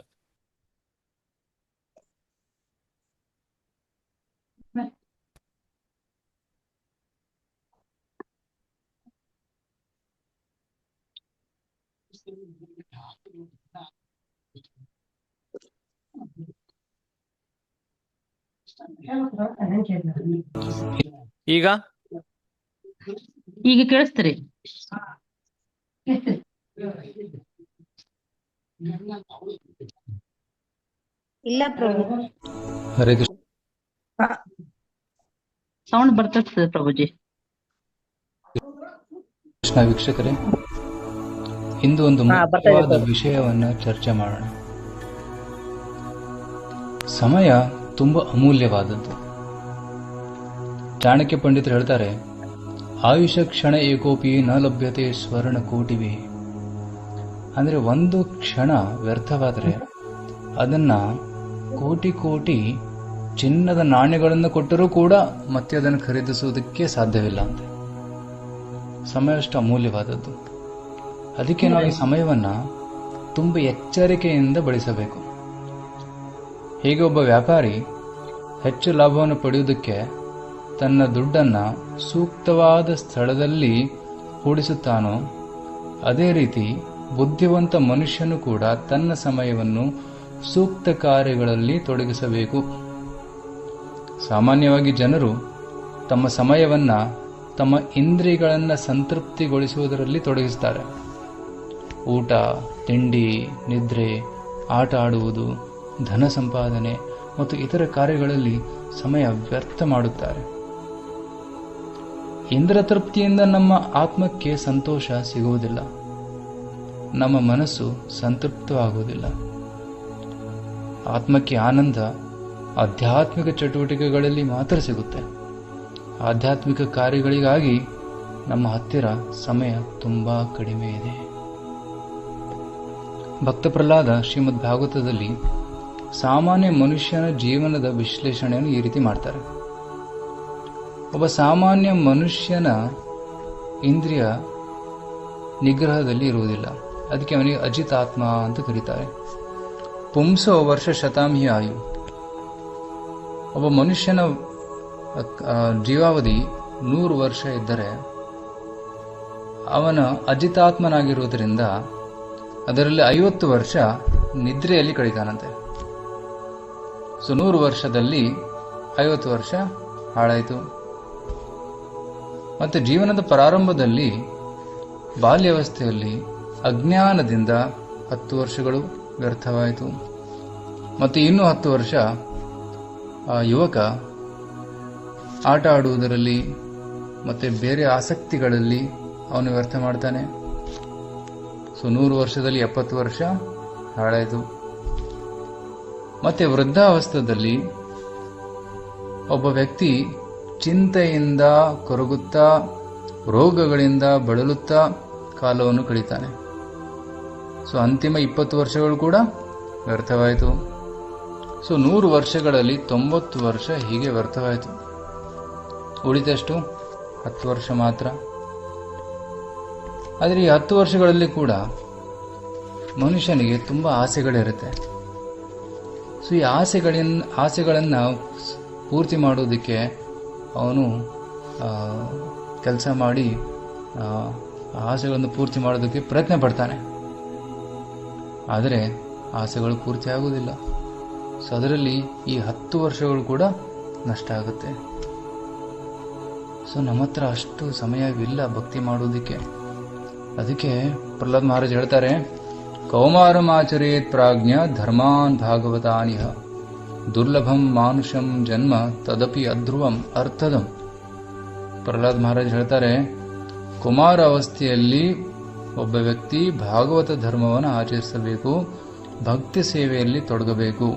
ಈಗ ಈಗ ಕೇಳಿಸ್ತೀರಿ? ಇಲ್ಲ ಪ್ರಭು. ಹರೇ ಕೃಷ್ಣ ಸೌಂಡ್ ಬರ್ತದೆ ಪ್ರಭುಜಿ. ವೀಕ್ಷಕರೇ, ಇಂದು ಒಂದು ಮುಖ್ಯವಾದ ವಿಷಯವನ್ನ ಚರ್ಚೆ ಮಾಡೋಣ. ಸಮಯ ತುಂಬಾ ಅಮೂಲ್ಯವಾದದ್ದು. ಚಾಣಕ್ಯ ಪಂಡಿತರು ಹೇಳ್ತಾರೆ, ಆಯುಷ ಕ್ಷಣ ಏಕೋಪಿ ನ ಲಭ್ಯತೆ ಸ್ವರ್ಣ ಕೋಟಿವಿ. ಅಂದ್ರೆ ಒಂದು ಕ್ಷಣ ವ್ಯರ್ಥವಾದರೆ ಅದನ್ನ ಕೋಟಿ ಕೋಟಿ ಚಿನ್ನದ ನಾಣ್ಯಗಳನ್ನು ಕೊಟ್ಟರೂ ಕೂಡ ಮತ್ತೆ ಅದನ್ನು ಖರೀದಿಸುವುದಕ್ಕೆ ಸಾಧ್ಯವಿಲ್ಲ ಅಂತ. ಸಮಯ ಅಷ್ಟು ಅಮೂಲ್ಯವಾದದ್ದು. ಅದಕ್ಕೆ ನಾವು ಈ ಸಮಯವನ್ನ ತುಂಬ ಎಚ್ಚರಿಕೆಯಿಂದ ಬಳಸಬೇಕು. ಹೇಗೆ ಒಬ್ಬ ವ್ಯಾಪಾರಿ ಹೆಚ್ಚು ಲಾಭವನ್ನು ಪಡೆಯುವುದಕ್ಕೆ ತನ್ನ ದುಡ್ಡನ್ನು ಸೂಕ್ತವಾದ ಸ್ಥಳದಲ್ಲಿ ಹೂಡಿಸುತ್ತಾನೋ, ಅದೇ ರೀತಿ ಬುದ್ಧಿವಂತ ಮನುಷ್ಯನು ಕೂಡ ತನ್ನ ಸಮಯವನ್ನು ಸೂಕ್ತ ಕಾರ್ಯಗಳಲ್ಲಿ ತೊಡಗಿಸಬೇಕು. ಸಾಮಾನ್ಯವಾಗಿ ಜನರು ತಮ್ಮ ಸಮಯವನ್ನ ತಮ್ಮ ಇಂದ್ರಿಯಗಳನ್ನು ಸಂತೃಪ್ತಿಗೊಳಿಸುವುದರಲ್ಲಿ ತೊಡಗಿಸುತ್ತಾರೆ. ಊಟ, ತಿಂಡಿ, ನಿದ್ರೆ, ಆಟ ಆಡುವುದು, ಧನ ಸಂಪಾದನೆ ಮತ್ತು ಇತರ ಕಾರ್ಯಗಳಲ್ಲಿ ಸಮಯ ವ್ಯರ್ಥ ಮಾಡುತ್ತಾರೆ. ಇಂದ್ರಿಯ ತೃಪ್ತಿಯಿಂದ ನಮ್ಮ ಆತ್ಮಕ್ಕೆ ಸಂತೋಷ ಸಿಗುವುದಿಲ್ಲ, ನಮ್ಮ ಮನಸ್ಸು ಸಂತೃಪ್ತವಾಗುವುದಿಲ್ಲ. ಆತ್ಮಕ್ಕೆ ಆನಂದ ಆಧ್ಯಾತ್ಮಿಕ ಚಟುವಟಿಕೆಗಳಲ್ಲಿ ಮಾತ್ರ ಸಿಗುತ್ತೆ. ಆಧ್ಯಾತ್ಮಿಕ ಕಾರ್ಯಗಳಿಗಾಗಿ ನಮ್ಮ ಹತ್ತಿರ ಸಮಯ ತುಂಬಾ ಕಡಿಮೆ ಇದೆ. ಭಕ್ತ ಪ್ರಹ್ಲಾದ ಶ್ರೀಮದ್ ಭಾಗವತದಲ್ಲಿ ಸಾಮಾನ್ಯ ಮನುಷ್ಯನ ಜೀವನದ ವಿಶ್ಲೇಷಣೆಯನ್ನು ಈ ರೀತಿ ಮಾಡ್ತಾರೆ. ಒಬ್ಬ ಸಾಮಾನ್ಯ ಮನುಷ್ಯನ ಇಂದ್ರಿಯ ನಿಗ್ರಹದಲ್ಲಿ ಇರುವುದಿಲ್ಲ, ಅದಕ್ಕೆ ಅವನಿಗೆ ಅಜಿತಾತ್ಮ ಅಂತ ಕರೀತಾರೆ. ಪುಂಸೋ ವರ್ಷ ಶತಾಂಹಿ ಆಯು. ಒಬ್ಬ ಮನುಷ್ಯನ ಜೀವಾವಧಿ 100 ವರ್ಷ ಇದ್ದರೆ ಅವನ ಅಜಿತಾತ್ಮನಾಗಿರುವುದರಿಂದ ಅದರಲ್ಲಿ 50 ವರ್ಷ ನಿದ್ರೆಯಲ್ಲಿ ಕಳೀತಾನಂತೆ. ಸೊ 100 ವರ್ಷದಲ್ಲಿ 50 ವರ್ಷ ಹಾಳಾಯಿತು. ಮತ್ತು ಜೀವನದ ಪ್ರಾರಂಭದಲ್ಲಿ ಬಾಲ್ಯಾವಸ್ಥೆಯಲ್ಲಿ ಅಜ್ಞಾನದಿಂದ 10 ವರ್ಷಗಳು ವ್ಯರ್ಥವಾಯಿತು. ಮತ್ತು ಇನ್ನೂ 10 ವರ್ಷ ಯುವಕ ಆಟ ಆಡುವುದರಲ್ಲಿ ಮತ್ತು ಬೇರೆ ಆಸಕ್ತಿಗಳಲ್ಲಿ ಅವನು ವ್ಯರ್ಥ ಮಾಡ್ತಾನೆ. ಸೊ 100 ವರ್ಷದಲ್ಲಿ 70 ವರ್ಷ ಹಾಳಾಯಿತು. ಮತ್ತೆ ವೃದ್ಧಾವಸ್ಥೆಯಲ್ಲಿ ಒಬ್ಬ ವ್ಯಕ್ತಿ ಚಿಂತೆಯಿಂದ ಕೊರಗುತ್ತಾ, ರೋಗಗಳಿಂದ ಬಳಲುತ್ತಾ ಕಾಲವನ್ನು ಕಳೀತಾನೆ. ಸೊ ಅಂತಿಮ 20 ವರ್ಷಗಳು ಕೂಡ ವ್ಯರ್ಥವಾಯಿತು. ಸೊ 100 ವರ್ಷಗಳಲ್ಲಿ 90 ವರ್ಷ ಹೀಗೆ ವ್ಯರ್ಥವಾಯಿತು. ಉಳಿದಷ್ಟು 10 ವರ್ಷ ಮಾತ್ರ. ಆದರೆ ಈ 10 ವರ್ಷಗಳಲ್ಲಿ ಕೂಡ ಮನುಷ್ಯನಿಗೆ ತುಂಬ ಆಸೆಗಳಿರುತ್ತೆ. ಸೊ ಈ ಆಸೆಗಳನ್ನು ಪೂರ್ತಿ ಮಾಡೋದಕ್ಕೆ ಅವನು ಕೆಲಸ ಮಾಡಿ ಆಸೆಗಳನ್ನು ಪೂರ್ತಿ ಮಾಡೋದಕ್ಕೆ ಪ್ರಯತ್ನ ಪಡ್ತಾನೆ. ಆದರೆ ಆಸೆಗಳು ಪೂರ್ತಿ ಆಗುವುದಿಲ್ಲ. ಸೊ ಅದರಲ್ಲಿ ಈ 10 ವರ್ಷಗಳು ಕೂಡ ನಷ್ಟ ಆಗುತ್ತೆ. ಸೊ ನಮ್ಮ ಹತ್ರ ಅಷ್ಟು ಸಮಯವಿಲ್ಲ ಭಕ್ತಿ ಮಾಡುವುದಕ್ಕೆ. ಅದಕ್ಕೆ ಪ್ರಹ್ಲಾದ್ ಮಹಾರಾಜ್ ಹೇಳ್ತಾರೆ, ಕೌಮಾರಮಾಚರೇತ್ ಪ್ರಾಜ್ಞ ಧರ್ಮಾನ್ ಭಾಗವತಾನಿಹ ದುರ್ಲಭಂ ಮಾನುಷಂ ಜನ್ಮ ತದಪಿ ಅಧ್ರುವಂ ಅರ್ಥದಂ. ಪ್ರಹ್ಲಾದ್ ಮಹಾರಾಜ್ ಹೇಳ್ತಾರೆ, ಕುಮಾರ ಅವಸ್ಥೆಯಲ್ಲಿ ಒಬ್ಬ ವ್ಯಕ್ತಿ ಭಾಗವತ ಧರ್ಮವನ್ನು ಆಚರಿಸಬೇಕು, ಭಕ್ತಿ ಸೇವೆಯಲ್ಲಿ ತೊಡಗಬೇಕು.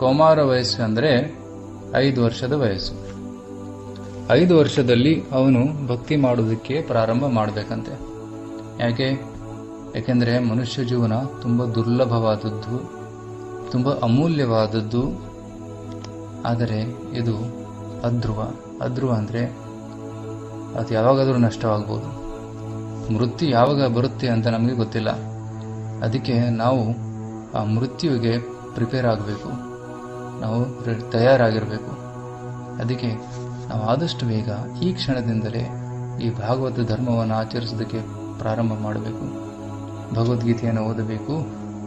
ಕೌಮಾರ ವಯಸ್ಸು ಅಂದರೆ 5 ವರ್ಷದ ವಯಸ್ಸು. 5 ವರ್ಷದಲ್ಲಿ ಅವನು ಭಕ್ತಿ ಮಾಡೋದಕ್ಕೆ ಪ್ರಾರಂಭ ಮಾಡಬೇಕಂತೆ. ಯಾಕೆಂದರೆ ಮನುಷ್ಯ ಜೀವನ ತುಂಬ ದುರ್ಲಭವಾದದ್ದು, ತುಂಬ ಅಮೂಲ್ಯವಾದದ್ದು. ಆದರೆ ಇದು ಅಧ್ರುವ. ಅಧ್ರುವ ಅಂದರೆ ಅದು ಯಾವಾಗಾದರೂ ನಷ್ಟವಾಗ್ಬೋದು. ಮೃತ್ಯು ಯಾವಾಗ ಬರುತ್ತೆ ಅಂತ ನಮಗೆ ಗೊತ್ತಿಲ್ಲ. ಅದಕ್ಕೆ ನಾವು ಆ ಮೃತ್ಯುವಿಗೆ ಪ್ರಿಪೇರ್ ಆಗಬೇಕು, ನಾವು ತಯಾರಾಗಿರಬೇಕು. ಅದಕ್ಕೆ ನಾವು ಆದಷ್ಟು ಬೇಗ ಈ ಕ್ಷಣದಿಂದಲೇ ಈ ಭಾಗವತ ಧರ್ಮವನ್ನು ಆಚರಿಸೋದಕ್ಕೆ ಪ್ರಾರಂಭ ಮಾಡಬೇಕು. ಭಗವದ್ಗೀತೆಯನ್ನು ಓದಬೇಕು,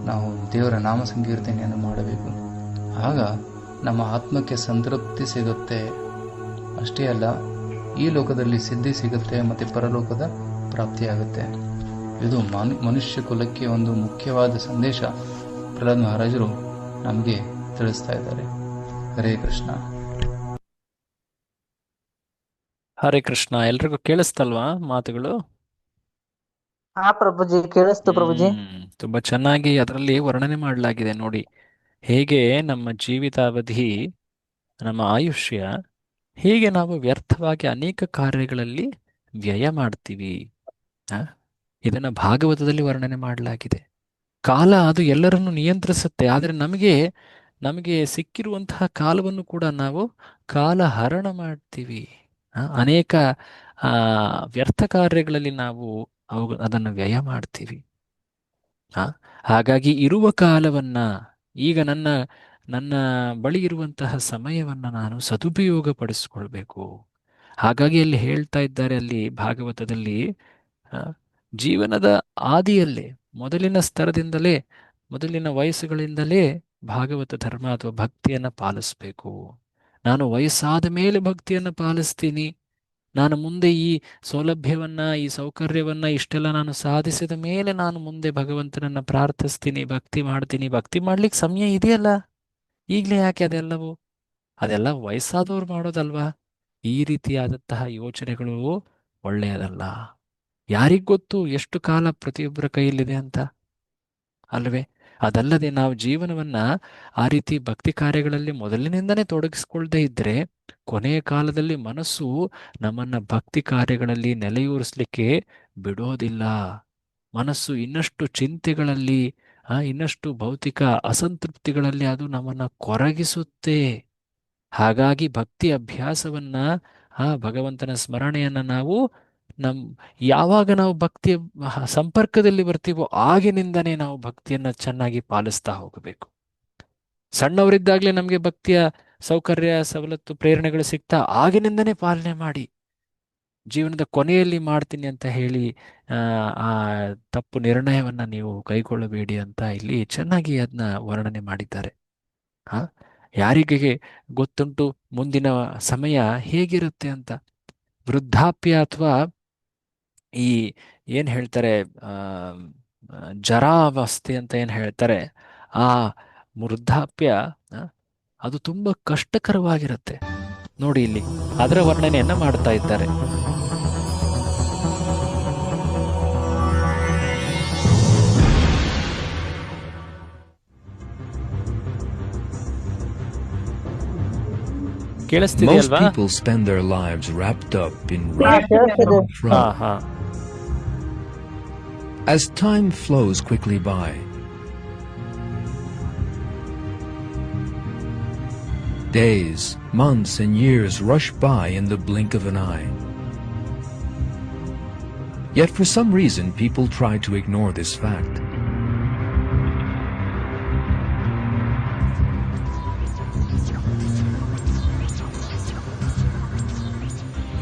ನಾವು ದೇವರ ನಾಮ ಸಂಕೀರ್ತನೆಯನ್ನು ಮಾಡಬೇಕು. ಆಗ ನಮ್ಮ ಆತ್ಮಕ್ಕೆ ಸಂತೃಪ್ತಿ ಸಿಗುತ್ತೆ. ಅಷ್ಟೇ ಅಲ್ಲ, ಈ ಲೋಕದಲ್ಲಿ ಸಿದ್ಧಿ ಸಿಗುತ್ತೆ ಮತ್ತು ಪರಲೋಕದ ಪ್ರಾಪ್ತಿಯಾಗುತ್ತೆ. ಇದು ಮನುಷ್ಯ ಕುಲಕ್ಕೆ ಒಂದು ಮುಖ್ಯವಾದ ಸಂದೇಶ ಪ್ರಹ್ಲಾದ್ ಮಹಾರಾಜರು ನಮಗೆ ತಿಳಿಸ್ತಾ ಇದ್ದಾರೆ. ಹರೇ ಕೃಷ್ಣ. ಹರೇ ಕೃಷ್ಣ. ಎಲ್ರಿಗೂ ಕೇಳಿಸ್ತಲ್ವಾ ಮಾತುಗಳು? ಹಾ ಪ್ರಭುಜಿ, ಕೇಳಿಸ್ತು ಪ್ರಭುಜಿ. ತುಂಬಾ ಚೆನ್ನಾಗಿ ಅದರಲ್ಲಿ ವರ್ಣನೆ ಮಾಡಲಾಗಿದೆ ನೋಡಿ, ಹೇಗೆ ನಮ್ಮ ಜೀವಿತಾವಧಿ, ನಮ್ಮ ಆಯುಷ್ಯ, ಹೇಗೆ ನಾವು ವ್ಯರ್ಥವಾಗಿ ಅನೇಕ ಕಾರ್ಯಗಳಲ್ಲಿ ವ್ಯಯ ಮಾಡ್ತೀವಿ. ಇದನ್ನ ಭಾಗವತದಲ್ಲಿ ವರ್ಣನೆ ಮಾಡಲಾಗಿದೆ. ಕಾಲ ಅದು ಎಲ್ಲರನ್ನು ನಿಯಂತ್ರಿಸುತ್ತೆ, ಆದರೆ ನಮಗೆ ಸಿಕ್ಕಿರುವಂತಹ ಕಾಲವನ್ನು ಕೂಡ ನಾವು ಕಾಲ ಹರಣ ಮಾಡ್ತೀವಿ. ಅನೇಕ ವ್ಯರ್ಥ ಕಾರ್ಯಗಳಲ್ಲಿ ನಾವು ಅದನ್ನು ವ್ಯಯ ಮಾಡ್ತೀವಿ. ಹಾಗಾಗಿ ಇರುವ ಕಾಲವನ್ನ, ಈಗ ನನ್ನ ಬಳಿ ಇರುವಂತಹ ಸಮಯವನ್ನ ನಾನು ಸದುಪಯೋಗ ಪಡಿಸ್ಕೊಳ್ಬೇಕು. ಹಾಗಾಗಿ ಅಲ್ಲಿ ಹೇಳ್ತಾ ಇದ್ದಾರೆ, ಅಲ್ಲಿ ಭಾಗವತದಲ್ಲಿ ಜೀವನದ ಆದಿಯಲ್ಲೇ, ಮೊದಲಿನ ಸ್ತರದಿಂದಲೇ, ಮೊದಲಿನ ವಯಸ್ಸುಗಳಿಂದಲೇ ಭಾಗವತ ಧರ್ಮ ಅಥವಾ ಭಕ್ತಿಯನ್ನು ಪಾಲಿಸಬೇಕು. ನಾನು ವಯಸ್ಸಾದ ಮೇಲೆ ಭಕ್ತಿಯನ್ನು ಪಾಲಿಸ್ತೀನಿ, ನಾನು ಮುಂದೆ ಈ ಸೌಲಭ್ಯವನ್ನ, ಈ ಸೌಕರ್ಯವನ್ನ ಇಷ್ಟೆಲ್ಲ ನಾನು ಸಾಧಿಸಿದ ಮೇಲೆ ನಾನು ಮುಂದೆ ಭಗವಂತನನ್ನ ಪ್ರಾರ್ಥಿಸ್ತೀನಿ, ಭಕ್ತಿ ಮಾಡ್ತೀನಿ. ಭಕ್ತಿ ಮಾಡ್ಲಿಕ್ಕೆ ಸಮಯ ಇದೆಯಲ್ಲ, ಈಗಲೇ ಯಾಕೆ ಅದೆಲ್ಲವೂ? ಅದೆಲ್ಲ ವಯಸ್ಸಾದವ್ರು ಮಾಡೋದಲ್ವಾ? ಈ ರೀತಿಯಾದಂತಹ ಯೋಚನೆಗಳು ಒಳ್ಳೆಯದಲ್ಲ. ಯಾರಿಗ್ ಗೊತ್ತು ಎಷ್ಟು ಕಾಲ ಪ್ರತಿಯೊಬ್ಬರ ಕೈಯಲ್ಲಿದೆ ಅಂತ, ಅಲ್ವೇ? ಅದಲ್ಲದೆ ನಾವು ಜೀವನವನ್ನ ಆ ರೀತಿ ಭಕ್ತಿ ಕಾರ್ಯಗಳಲ್ಲಿ ಮೊದಲಿನಿಂದನೇ ತೊಡಗಿಸ್ಕೊಳ್ದೇ ಇದ್ರೆ, ಕೊನೆಯ ಕಾಲದಲ್ಲಿ ಮನಸ್ಸು ನಮ್ಮನ್ನ ಭಕ್ತಿ ಕಾರ್ಯಗಳಲ್ಲಿ ನೆಲೆಯೂರಿಸಲಿಕ್ಕೆ ಬಿಡೋದಿಲ್ಲ. ಮನಸ್ಸು ಇನ್ನಷ್ಟು ಚಿಂತೆಗಳಲ್ಲಿ, ಇನ್ನಷ್ಟು ಭೌತಿಕ ಅಸಂತೃಪ್ತಿಗಳಲ್ಲಿ ಅದು ನಮ್ಮನ್ನ ಕೊರಗಿಸುತ್ತೆ. ಹಾಗಾಗಿ ಭಕ್ತಿ ಅಭ್ಯಾಸವನ್ನ, ಭಗವಂತನ ಸ್ಮರಣೆಯನ್ನ ನಾವು ಯಾವಾಗ ನಾವು ಭಕ್ತಿಯ ಸಂಪರ್ಕದಲ್ಲಿ ಬರ್ತೀವೋ ಆಗಿನಿಂದನೇ ನಾವು ಭಕ್ತಿಯನ್ನ ಚೆನ್ನಾಗಿ ಪಾಲಿಸ್ತಾ ಹೋಗಬೇಕು. ಸಣ್ಣವರಿದ್ದಾಗಲೇ ನಮಗೆ ಭಕ್ತಿಯ ಸೌಕರ್ಯ, ಸವಲತ್ತು, ಪ್ರೇರಣೆಗಳು ಸಿಗ್ತಾ ಆಗಿನಿಂದನೇ ಪಾಲನೆ ಮಾಡಿ. ಜೀವನದ ಕೊನೆಯಲ್ಲಿ ಮಾಡ್ತೀನಿ ಅಂತ ಹೇಳಿ ಆ ತಪ್ಪು ನಿರ್ಣಯವನ್ನ ನೀವು ಕೈಗೊಳ್ಳಬೇಡಿ ಅಂತ ಇಲ್ಲಿ ಚೆನ್ನಾಗಿ ಅದನ್ನ ವರ್ಣನೆ ಮಾಡಿದ್ದಾರೆ. ಯಾರಿಗೆ ಗೊತ್ತುಂಟು ಮುಂದಿನ ಸಮಯ ಹೇಗಿರುತ್ತೆ ಅಂತ? ವೃದ್ಧಾಪ್ಯ ಅಥವಾ ಈ ಏನ್ ಹೇಳ್ತಾರೆ, ಜರಾವಸ್ಥೆ ಅಂತ ಏನ್ ಹೇಳ್ತಾರೆ, ಆ ವೃದ್ಧಾಪ್ಯ ಅದು ತುಂಬಾ ಕಷ್ಟಕರವಾಗಿರುತ್ತೆ. ನೋಡಿ, ಇಲ್ಲಿ ಅದರ ವರ್ಣನೆಯನ್ನ ಮಾಡ್ತಾ ಇದ್ದಾರೆ. Most people spend their lives wrapped up in trouble. As time flows quickly by, days, months, and years rush by in the blink of an eye. Yet for some reason, people try to ignore this fact.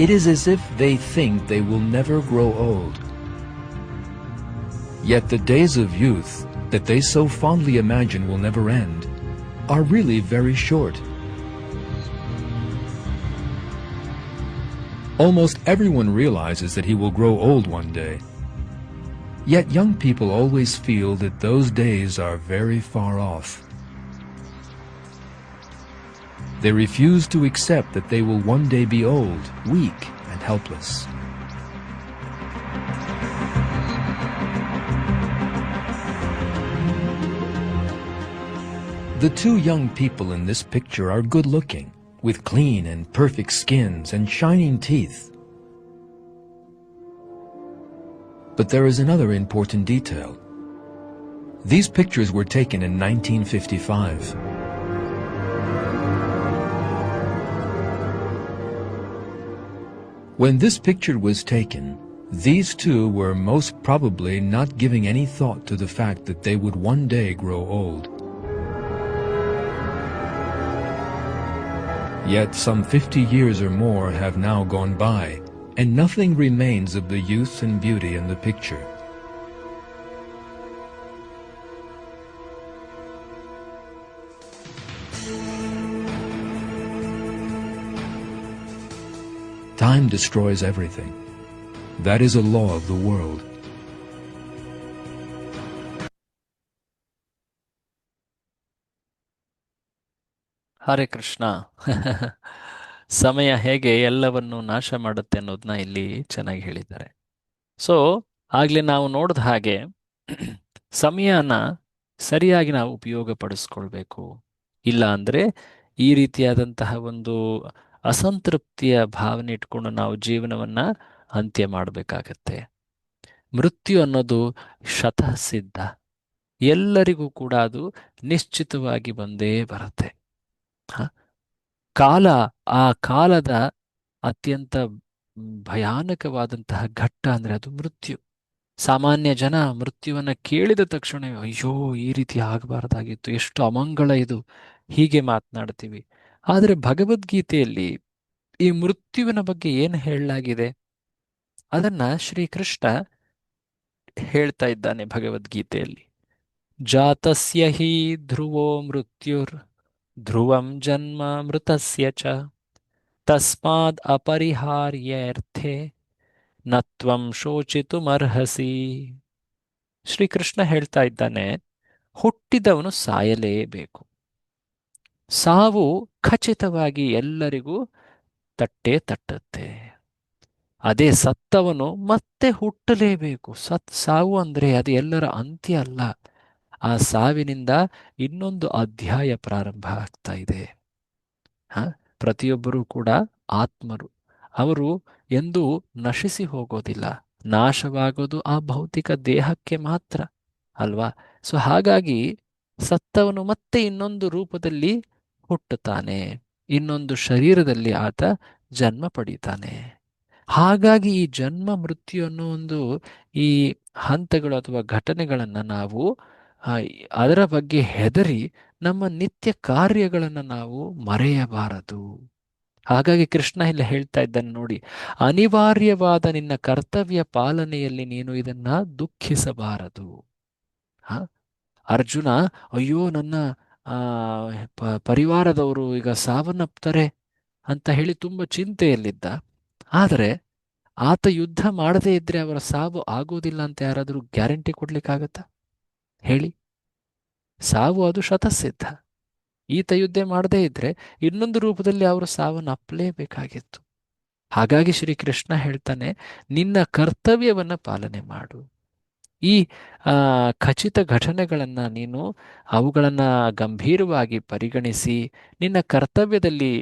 It is as if they think they will never grow old. Yet the days of youth that they so fondly imagine will never end are really very short. Almost everyone realizes that he will grow old one day. Yet young people always feel that those days are very far off. They refuse to accept that they will one day be old, weak, and helpless. The two young people in this picture are good-looking, with clean and perfect skins and shining teeth. But there is another important detail. These pictures were taken in 1955. When this picture was taken, these two were most probably not giving any thought to the fact that they would one day grow old. Yet some 50 years or more have now gone by, and nothing remains of the youth and beauty in the picture. Time destroys everything. That is a law of the world. Hare Krishna. ಸಮಯ ಹೇಗೆ ಎಲ್ಲವನ್ನು ನಾಶ ಮಾಡುತ್ತೆ ಅನ್ನೋದನ್ನ ಇಲ್ಲಿ ಚೆನ್ನಾಗಿ ಹೇಳಿದ್ದಾರೆ. So ಆಗ್ಲೇ ನಾವು ನೋಡಿದ ಹಾಗೆ ಸಮಯನ ಸರಿಯಾಗಿ ನಾವು ಉಪಯೋಗ ಪಡಿಸ್ಕೊಳ್ಬೇಕು. ಇಲ್ಲ ಅಂದರೆ ಈ ರೀತಿಯಾದಂತಹ ಒಂದು ಅಸಂತೃಪ್ತಿಯ ಭಾವನೆ ಇಟ್ಕೊಂಡು ನಾವು ಜೀವನವನ್ನು ಅಂತ್ಯ ಮಾಡಬೇಕಾಗತ್ತೆ. ಮೃತ್ಯು ಅನ್ನೋದು ಶತಃ ಸಿದ್ಧ, ಎಲ್ಲರಿಗೂ ಕೂಡ ಅದು ನಿಶ್ಚಿತವಾಗಿ ಬಂದೇ ಬರುತ್ತೆ. ಕಾಲ, ಆ ಕಾಲದ ಅತ್ಯಂತ ಭಯಾನಕವಾದಂತಹ ಘಟ್ಟ ಅಂದರೆ ಅದು ಮೃತ್ಯು. ಸಾಮಾನ್ಯ ಜನ ಮೃತ್ಯುವನ್ನು ಕೇಳಿದ ತಕ್ಷಣ ಅಯ್ಯೋ ಈ ರೀತಿ ಆಗಬಾರ್ದಾಗಿತ್ತು, ಎಷ್ಟು ಅಮಂಗಳ ಇದು, ಹೀಗೆ ಮಾತನಾಡ್ತೀವಿ. ಆದರೆ ಭಗವದ್ಗೀತೆಯಲ್ಲಿ ಈ ಮೃತ್ಯುವಿನ ಬಗ್ಗೆ ಏನು ಹೇಳಲಾಗಿದೆ ಅದನ್ನ ಶ್ರೀಕೃಷ್ಣ ಹೇಳ್ತಾ ಇದ್ದಾನೆ ಭಗವದ್ಗೀತೆಯಲ್ಲಿ. ಜಾತಸ್ಯ ಹಿ ಧ್ರುವೋ ಮೃತ್ಯುರ್ ಧ್ರುವಂ ಜನ್ಮ ಮೃತಸ್ಯ ಚ ತಸ್ಮಾದ್ ಅಪರಿಹಾರ್ಯರ್ಥೆ ನತ್ವಂ ಶೋಚಿತುಮರ್ಹಸಿ. ಶ್ರೀಕೃಷ್ಣ ಹೇಳ್ತಾ ಇದ್ದಾನೆ, ಹುಟ್ಟಿದವನು ಸಾಯಲೇಬೇಕು. ಸಾವು ಖಚಿತವಾಗಿ ಎಲ್ಲರಿಗೂ ತಟ್ಟೇ ತಟ್ಟುತ್ತೆ. ಅದೇ ಸತ್ತವನು ಮತ್ತೆ ಹುಟ್ಟಲೇಬೇಕು. ಸಾವು ಅಂದರೆ ಅದು ಎಲ್ಲರ ಅಂತ್ಯ ಅಲ್ಲ. ಆ ಸಾವಿನಿಂದ ಇನ್ನೊಂದು ಅಧ್ಯಾಯ ಪ್ರಾರಂಭ ಆಗ್ತಾ ಇದೆ. ಪ್ರತಿಯೊಬ್ಬರೂ ಕೂಡ ಆತ್ಮರು. ಅವರು ಎಂದೂ ನಶಿಸಿ ಹೋಗೋದಿಲ್ಲ. ನಾಶವಾಗೋದು ಆ ಭೌತಿಕ ದೇಹಕ್ಕೆ ಮಾತ್ರ ಅಲ್ವಾ? ಸೊ ಹಾಗಾಗಿ ಸತ್ತವನು ಮತ್ತೆ ಇನ್ನೊಂದು ರೂಪದಲ್ಲಿ ಹುಟ್ಟುತ್ತಾನೆ, ಇನ್ನೊಂದು ಶರೀರದಲ್ಲಿ ಆತ ಜನ್ಮ ಪಡೀತಾನೆ. ಹಾಗಾಗಿ ಈ ಜನ್ಮ ಮೃತ್ಯು ಅನ್ನೋ ಒಂದು ಈ ಹಂತಗಳು ಅಥವಾ ಘಟನೆಗಳನ್ನು ನಾವು ಅದರ ಬಗ್ಗೆ ಹೆದರಿ ನಮ್ಮ ನಿತ್ಯ ಕಾರ್ಯಗಳನ್ನು ನಾವು ಮರೆಯಬಾರದು. ಹಾಗಾಗಿ ಕೃಷ್ಣ ಇಲ್ಲಿ ಹೇಳ್ತಾ ಇದ್ದಾನೆ ನೋಡಿ, ಅನಿವಾರ್ಯವಾದ ನಿನ್ನ ಕರ್ತವ್ಯ ಪಾಲನೆಯಲ್ಲಿ ನೀನು ಇದನ್ನ ದುಃಖಿಸಬಾರದು. ಅರ್ಜುನ ಅಯ್ಯೋ ನನ್ನ ಪರಿವಾರದವರು ಈಗ ಸಾವನ್ನಪ್ತಾರೆ ಅಂತ ಹೇಳಿ ತುಂಬ ಚಿಂತೆಯಲ್ಲಿದ್ದ. ಆದರೆ ಆತ ಯುದ್ಧ ಮಾಡದೇ ಇದ್ರೆ ಅವರ ಸಾವು ಆಗೋದಿಲ್ಲ ಅಂತ ಯಾರಾದರೂ ಗ್ಯಾರಂಟಿ ಕೊಡ್ಲಿಕ್ಕಾಗತ್ತಾ ಹೇಳಿ? ಸಾವು ಅದು ಶತಸಿದ್ಧ. ಈತ ಯುದ್ಧ ಮಾಡದೇ ಇದ್ರೆ ಇನ್ನೊಂದು ರೂಪದಲ್ಲಿ ಅವರು ಸಾವನ್ನು ಅಪ್ಪಲೇಬೇಕಾಗಿತ್ತು. ಹಾಗಾಗಿ ಶ್ರೀಕೃಷ್ಣ ಹೇಳ್ತಾನೆ, ನಿನ್ನ ಕರ್ತವ್ಯವನ್ನ ಪಾಲನೆ ಮಾಡು. ಈ ಖಚಿತ ಘಟನೆಗಳನ್ನು ನೀನು ಅವುಗಳನ್ನು ಗಂಭೀರವಾಗಿ ಪರಿಗಣಿಸಿ ನಿನ್ನ ಕರ್ತವ್ಯದಲ್ಲಿ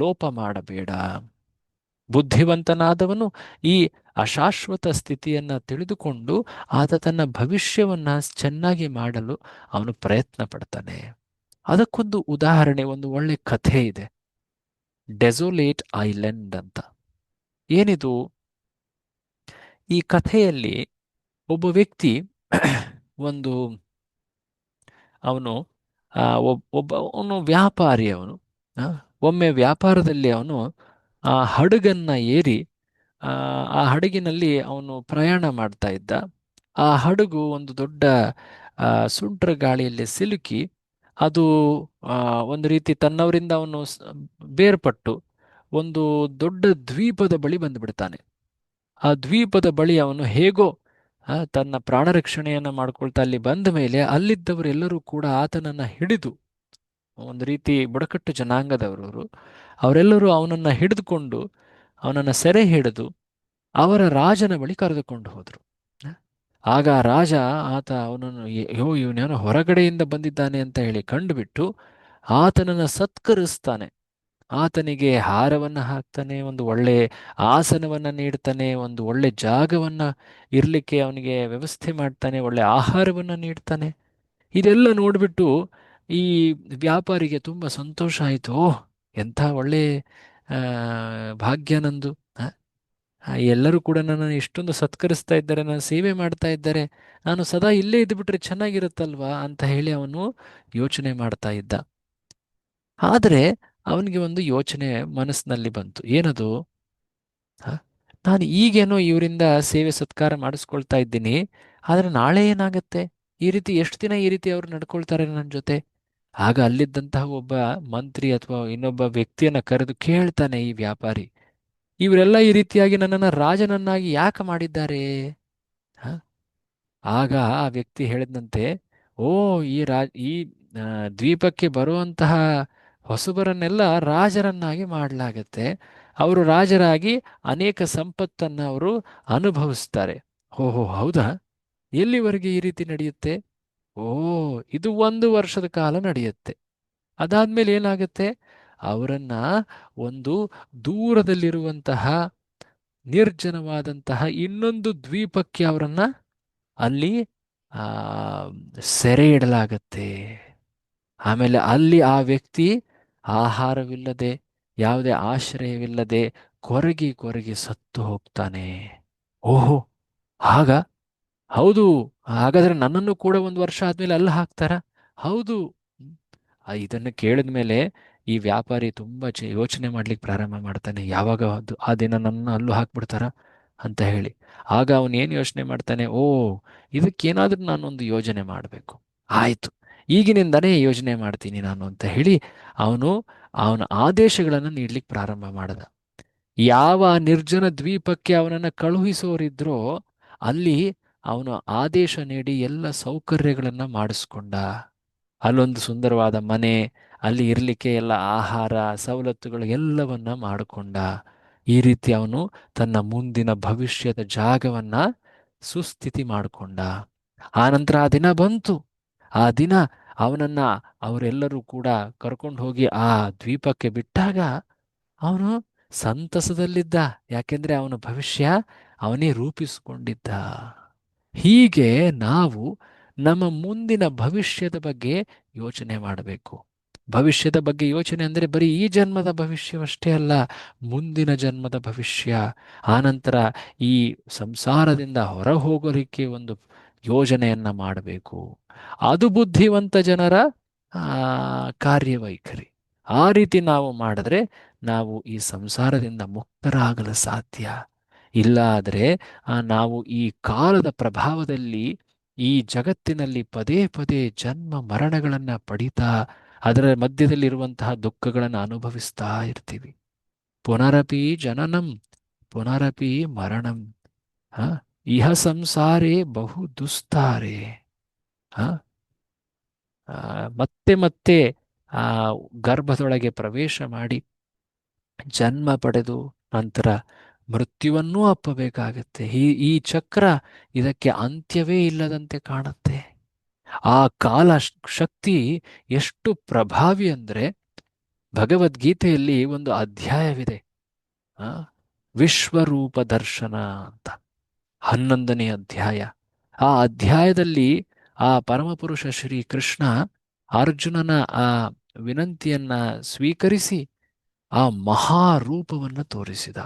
ಲೋಪ ಮಾಡಬೇಡ. ಬುದ್ಧಿವಂತನಾದವನು ಈ ಅಶಾಶ್ವತ ಸ್ಥಿತಿಯನ್ನು ತಿಳಿದುಕೊಂಡು ಆತ ತನ್ನ ಭವಿಷ್ಯವನ್ನು ಚೆನ್ನಾಗಿ ಮಾಡಲು ಅವನು ಪ್ರಯತ್ನ ಪಡ್ತಾನೆ. ಅದಕ್ಕೊಂದು ಉದಾಹರಣೆ, ಒಂದು ಒಳ್ಳೆ ಕಥೆ ಇದೆ, ಡೆಸೋಲೇಟ್ ಐಲ್ಯಾಂಡ್ ಅಂತ. ಏನಿದು? ಈ ಕಥೆಯಲ್ಲಿ ಒಬ್ಬ ವ್ಯಕ್ತಿ ಅವನು ವ್ಯಾಪಾರಿ. ಒಮ್ಮೆ ವ್ಯಾಪಾರದಲ್ಲಿ ಅವನು ಆ ಹಡಗನ್ನ ಏರಿ ಆ ಹಡಗಿನಲ್ಲಿ ಅವನು ಪ್ರಯಾಣ ಮಾಡ್ತಾ ಇದ್ದ. ಆ ಹಡಗು ಒಂದು ದೊಡ್ಡ ಸುಂಟ್ರ ಗಾಳಿಯಲ್ಲಿ ಸಿಲುಕಿ ಅದು ಒಂದು ರೀತಿ ತನ್ನವರಿಂದ ಅವನು ಬೇರ್ಪಟ್ಟು ಒಂದು ದೊಡ್ಡ ದ್ವೀಪದ ಬಳಿ ಬಂದುಬಿಡ್ತಾನೆ. ಆ ದ್ವೀಪದ ಬಳಿ ಅವನು ಹೇಗೋ ತನ್ನ ಪ್ರಾಣ ರಕ್ಷಣೆಯನ್ನು ಮಾಡ್ಕೊಳ್ತಾ ಅಲ್ಲಿ ಬಂದ ಮೇಲೆ ಅಲ್ಲಿದ್ದವರೆಲ್ಲರೂ ಕೂಡ ಆತನನ್ನು ಹಿಡಿದು, ಒಂದು ರೀತಿ ಬುಡಕಟ್ಟು ಜನಾಂಗದವರು, ಅವರೆಲ್ಲರೂ ಅವನನ್ನು ಹಿಡಿದುಕೊಂಡು ಅವನನ್ನು ಸೆರೆ ಹಿಡಿದು ಅವರ ರಾಜನ ಬಳಿ ಕರೆದುಕೊಂಡು ಹೋದರು. ಆಗ ಆ ರಾಜ ಅವನನ್ನು ಇವನೇನೋ ಹೊರಗಡೆಯಿಂದ ಬಂದಿದ್ದಾನೆ ಅಂತ ಹೇಳಿ ಕಂಡುಬಿಟ್ಟು ಆತನನ್ನು ಸತ್ಕರಿಸ್ತಾನೆ. ಆತನಿಗೆ ಹಾರವನ್ನು ಹಾಕ್ತಾನೆ, ಒಂದು ಒಳ್ಳೆ ಆಸನವನ್ನು ನೀಡ್ತಾನೆ, ಒಂದು ಒಳ್ಳೆ ಜಾಗವನ್ನು ಇರಲಿಕ್ಕೆ ಅವನಿಗೆ ವ್ಯವಸ್ಥೆ ಮಾಡ್ತಾನೆ, ಒಳ್ಳೆ ಆಹಾರವನ್ನು ನೀಡ್ತಾನೆ. ಇದೆಲ್ಲ ನೋಡಿಬಿಟ್ಟು ಈ ವ್ಯಾಪಾರಿಗೆ ತುಂಬ ಸಂತೋಷ ಆಯಿತು. ಓಹ್, ಎಂಥ ಒಳ್ಳೆ ಭಾಗ್ಯ ನಂದು. ಎಲ್ಲರೂ ಕೂಡ ನನ್ನನ್ನು ಇಷ್ಟೊಂದು ಸತ್ಕರಿಸ್ತಾ ಇದ್ದಾರೆ, ನನ್ನ ಸೇವೆ ಮಾಡ್ತಾ ಇದ್ದಾರೆ, ನಾನು ಸದಾ ಇಲ್ಲೇ ಇದ್ದುಬಿಟ್ರೆ ಚೆನ್ನಾಗಿರುತ್ತಲ್ವಾ ಅಂತ ಹೇಳಿ ಅವನು ಯೋಚನೆ ಮಾಡ್ತಾ ಇದ್ದ. ಆದರೆ ಅವನಿಗೆ ಒಂದು ಯೋಚನೆ ಮನಸ್ಸಿನಲ್ಲಿ ಬಂತು. ಏನದು? ನಾನು ಈಗೇನೋ ಇವರಿಂದ ಸೇವೆ ಸತ್ಕಾರ ಮಾಡಿಸ್ಕೊಳ್ತಾ ಇದ್ದೀನಿ, ಆದರೆ ನಾಳೆ ಏನಾಗತ್ತೆ? ಈ ರೀತಿ ಎಷ್ಟು ದಿನ ಈ ರೀತಿ ಅವರು ನಡ್ಕೊಳ್ತಾರೆ ನನ್ನ ಜೊತೆ? ಆಗ ಅಲ್ಲಿದ್ದಂತಹ ಒಬ್ಬ ಮಂತ್ರಿ ಅಥವಾ ಇನ್ನೊಬ್ಬ ವ್ಯಕ್ತಿಯನ್ನು ಕರೆದು ಕೇಳ್ತಾನೆ ಈ ವ್ಯಾಪಾರಿ, ಇವರೆಲ್ಲ ಈ ರೀತಿಯಾಗಿ ನನ್ನನ್ನು ರಾಜನನ್ನಾಗಿ ಯಾಕೆ ಮಾಡಿದ್ದಾರೆ? ಆಗ ಆ ವ್ಯಕ್ತಿ ಹೇಳಿದಂತೆ, ಓ, ಈ ದ್ವೀಪಕ್ಕೆ ಬರುವಂತಹ ಹೊಸಬರನ್ನೆಲ್ಲ ರಾಜರನ್ನಾಗಿ ಮಾಡಲಾಗತ್ತೆ. ಅವರು ರಾಜರಾಗಿ ಅನೇಕ ಸಂಪತ್ತನ್ನು ಅವರು ಅನುಭವಿಸ್ತಾರೆ. ಓಹೋ, ಹೌದಾ? ಎಲ್ಲಿವರೆಗೆ ಈ ರೀತಿ ನಡೆಯುತ್ತೆ? ಓ, ಇದು 1 ವರ್ಷದ ಕಾಲ ನಡೆಯುತ್ತೆ. ಅದಾದ್ಮೇಲೆ ಏನಾಗುತ್ತೆ? ಅವರನ್ನ ಒಂದು ದೂರದಲ್ಲಿರುವಂತಹ ನಿರ್ಜನವಾದಂತಹ ಇನ್ನೊಂದು ದ್ವೀಪಕ್ಕೆ ಅವರನ್ನ ಅಲ್ಲಿ ಸೆರೆ ಇಡಲಾಗತ್ತೆ. ಆಮೇಲೆ ಅಲ್ಲಿ ಆ ವ್ಯಕ್ತಿ ಆಹಾರವಿಲ್ಲದೆ, ಯಾವುದೇ ಆಶ್ರಯವಿಲ್ಲದೆ ಕೊರಗಿ ಕೊರಗಿ ಸತ್ತು ಹೋಗ್ತಾನೆ. ಓಹೋ, ಆಗ ಹೌದು, ಹಾಗಾದ್ರೆ ನನ್ನನ್ನು ಕೂಡ 1 ವರ್ಷ ಆದ್ಮೇಲೆ ಅಲ್ಲಿ ಹಾಕ್ತಾರ? ಹೌದು. ಇದನ್ನು ಕೇಳಿದ ಮೇಲೆ ಈ ವ್ಯಾಪಾರಿ ತುಂಬಾ ಯೋಚನೆ ಮಾಡ್ಲಿಕ್ಕೆ ಪ್ರಾರಂಭ ಮಾಡ್ತಾನೆ. ಯಾವಾಗ ಆ ದಿನ ನನ್ನ ಅಲ್ಲೂ ಹಾಕ್ಬಿಡ್ತಾರ ಅಂತ ಹೇಳಿ. ಆಗ ಅವನೇನು ಯೋಚನೆ ಮಾಡ್ತಾನೆ, ಓ, ಇದಕ್ಕೇನಾದ್ರೂ ನಾನೊಂದು ಯೋಜನೆ ಮಾಡಬೇಕು. ಆಯ್ತು, ಈಗಿನಿಂದನೇ ಯೋಜನೆ ಮಾಡ್ತೀನಿ ನಾನು ಅಂತ ಹೇಳಿ ಅವನ ಆದೇಶಗಳನ್ನು ನೀಡ್ಲಿಕ್ಕೆ ಪ್ರಾರಂಭ ಮಾಡದ. ಯಾವ ನಿರ್ಜನ ದ್ವೀಪಕ್ಕೆ ಅವನನ್ನು ಕಳುಹಿಸೋರಿದ್ರೋ ಅಲ್ಲಿ ಅವನು ಆದೇಶ ನೀಡಿ ಎಲ್ಲ ಸೌಕರ್ಯಗಳನ್ನು ಮಾಡಿಸ್ಕೊಂಡ. ಅಲ್ಲೊಂದು ಸುಂದರವಾದ ಮನೆ, ಅಲ್ಲಿ ಇರಲಿಕ್ಕೆ ಎಲ್ಲ ಆಹಾರ ಸವಲತ್ತುಗಳು ಎಲ್ಲವನ್ನ ಮಾಡಿಕೊಂಡ. ಈ ರೀತಿ ಅವನು ತನ್ನ ಮುಂದಿನ ಭವಿಷ್ಯದ ಜಾಗವನ್ನ ಸುಸ್ಥಿತಿ ಮಾಡಿಕೊಂಡ. ಆನಂತರ ಆ ದಿನ ಬಂತು. ಆ ದಿನ ಅವನನ್ನ ಅವರೆಲ್ಲರೂ ಕೂಡ ಕರ್ಕೊಂಡು ಹೋಗಿ ಆ ದ್ವೀಪಕ್ಕೆ ಬಿಟ್ಟಾಗ ಅವನು ಸಂತಸದಲ್ಲಿದ್ದ. ಯಾಕೆಂದ್ರೆ ಅವನ ಭವಿಷ್ಯ ಅವನೇ ರೂಪಿಸಿಕೊಂಡಿದ್ದ. ಹೀಗೆ ನಾವು ನಮ್ಮ ಮುಂದಿನ ಭವಿಷ್ಯದ ಬಗ್ಗೆ ಯೋಚನೆ ಮಾಡಬೇಕು. ಭವಿಷ್ಯದ ಬಗ್ಗೆ ಯೋಚನೆ ಅಂದರೆ ಬರೀ ಈ ಜನ್ಮದ ಭವಿಷ್ಯವಷ್ಟೇ ಅಲ್ಲ, ಮುಂದಿನ ಜನ್ಮದ ಭವಿಷ್ಯ. ಆನಂತರ ಈ ಸಂಸಾರದಿಂದ ಹೊರ ಹೋಗಲಿಕ್ಕೆ ಒಂದು ಯೋಜನೆಯನ್ನ ಮಾಡಬೇಕು. ಅದು ಬುದ್ಧಿವಂತ ಜನರ ಕಾರ್ಯವೈಖರಿ. ಆ ರೀತಿ ನಾವು ಮಾಡಿದ್ರೆ ನಾವು ಈ ಸಂಸಾರದಿಂದ ಮುಕ್ತರಾಗಲು ಸಾಧ್ಯ. ಇಲ್ಲ ಆದರೆ ನಾವು ಈ ಕಾಲದ ಪ್ರಭಾವದಲ್ಲಿ ಈ ಜಗತ್ತಿನಲ್ಲಿ ಪದೇ ಪದೇ ಜನ್ಮ ಮರಣಗಳನ್ನು ಪಡಿತಾ ಅದರ ಮಧ್ಯದಲ್ಲಿರುವಂತಹ ದುಃಖಗಳನ್ನು ಅನುಭವಿಸ್ತಾ ಇರ್ತೀವಿ. ಪುನರಪಿ ಜನನಂ ಪುನರಪಿ ಮರಣಂ ಇಹ ಸಂಸಾರೇ ಬಹು ದುಸ್ತಾರೆ. ಮತ್ತೆ ಮತ್ತೆ ಗರ್ಭದೊಳಗೆ ಪ್ರವೇಶ ಮಾಡಿ ಜನ್ಮ ಪಡೆದು ನಂತರ ಮೃತ್ಯುವನ್ನೂ ಅಪ್ಪಬೇಕಾಗತ್ತೆ. ಈ ಚಕ್ರ, ಇದಕ್ಕೆ ಅಂತ್ಯವೇ ಇಲ್ಲದಂತೆ ಕಾಣುತ್ತೆ. ಆ ಕಾಲ ಶಕ್ತಿ ಎಷ್ಟು ಪ್ರಭಾವಿ ಅಂದ್ರೆ ಭಗವದ್ಗೀತೆಯಲ್ಲಿ ಒಂದು ಅಧ್ಯಾಯವಿದೆ, ವಿಶ್ವರೂಪ ದರ್ಶನ ಅಂತ, 11ನೇ ಅಧ್ಯಾಯ. ಆ ಅಧ್ಯಾಯದಲ್ಲಿ ಆ ಪರಮಪುರುಷ ಶ್ರೀ ಕೃಷ್ಣ ಅರ್ಜುನನ ಆ ವಿನಂತಿಯನ್ನ ಸ್ವೀಕರಿಸಿ ಆ ಮಹಾರೂಪವನ್ನು ತೋರಿಸಿದ.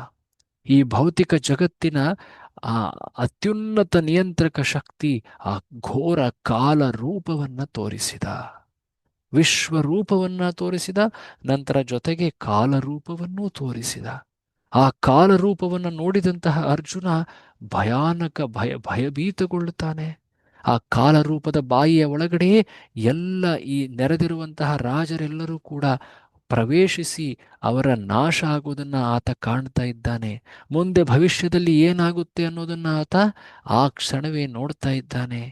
ಈ ಭೌತಿಕ ಜಗತ್ತಿನ ಆ ಅತ್ಯುನ್ನತ ನಿಯಂತ್ರಕ ಶಕ್ತಿ ಆ ಘೋರ ಕಾಲ ರೂಪವನ್ನ ತೋರಿಸಿದ, ವಿಶ್ವರೂಪವನ್ನ ತೋರಿಸಿದ. ನಂತರ ಜೊತೆಗೆ ಕಾಲರೂಪವನ್ನೂ ತೋರಿಸಿದ. ಆ ಕಾಲರೂಪವನ್ನು ನೋಡಿದಂತಹ ಅರ್ಜುನ ಭಯಾನಕ ಭಯಭೀತಗೊಳ್ಳುತ್ತಾನೆ. ಆ ಕಾಲರೂಪದ ಬಾಯಿಯ ಒಳಗಡೆ ಎಲ್ಲ ಈ ನೆರೆದಿರುವಂತಹ ರಾಜರೆಲ್ಲರೂ ಕೂಡ ಪ್ರವೇಶಿಸಿ ಅವರ ನಾಶ ಆಗುವುದನ್ನು ಆತ ಕಾಣ್ತಾ ಇದ್ದಾನೆ. ಮುಂದೆ ಭವಿಷ್ಯದಲ್ಲಿ ಏನಾಗುತ್ತೆ ಅನ್ನೋದನ್ನು ಆತ ಆ ಕ್ಷಣವೇ ನೋಡ್ತಾ ಇದ್ದಾನೆ.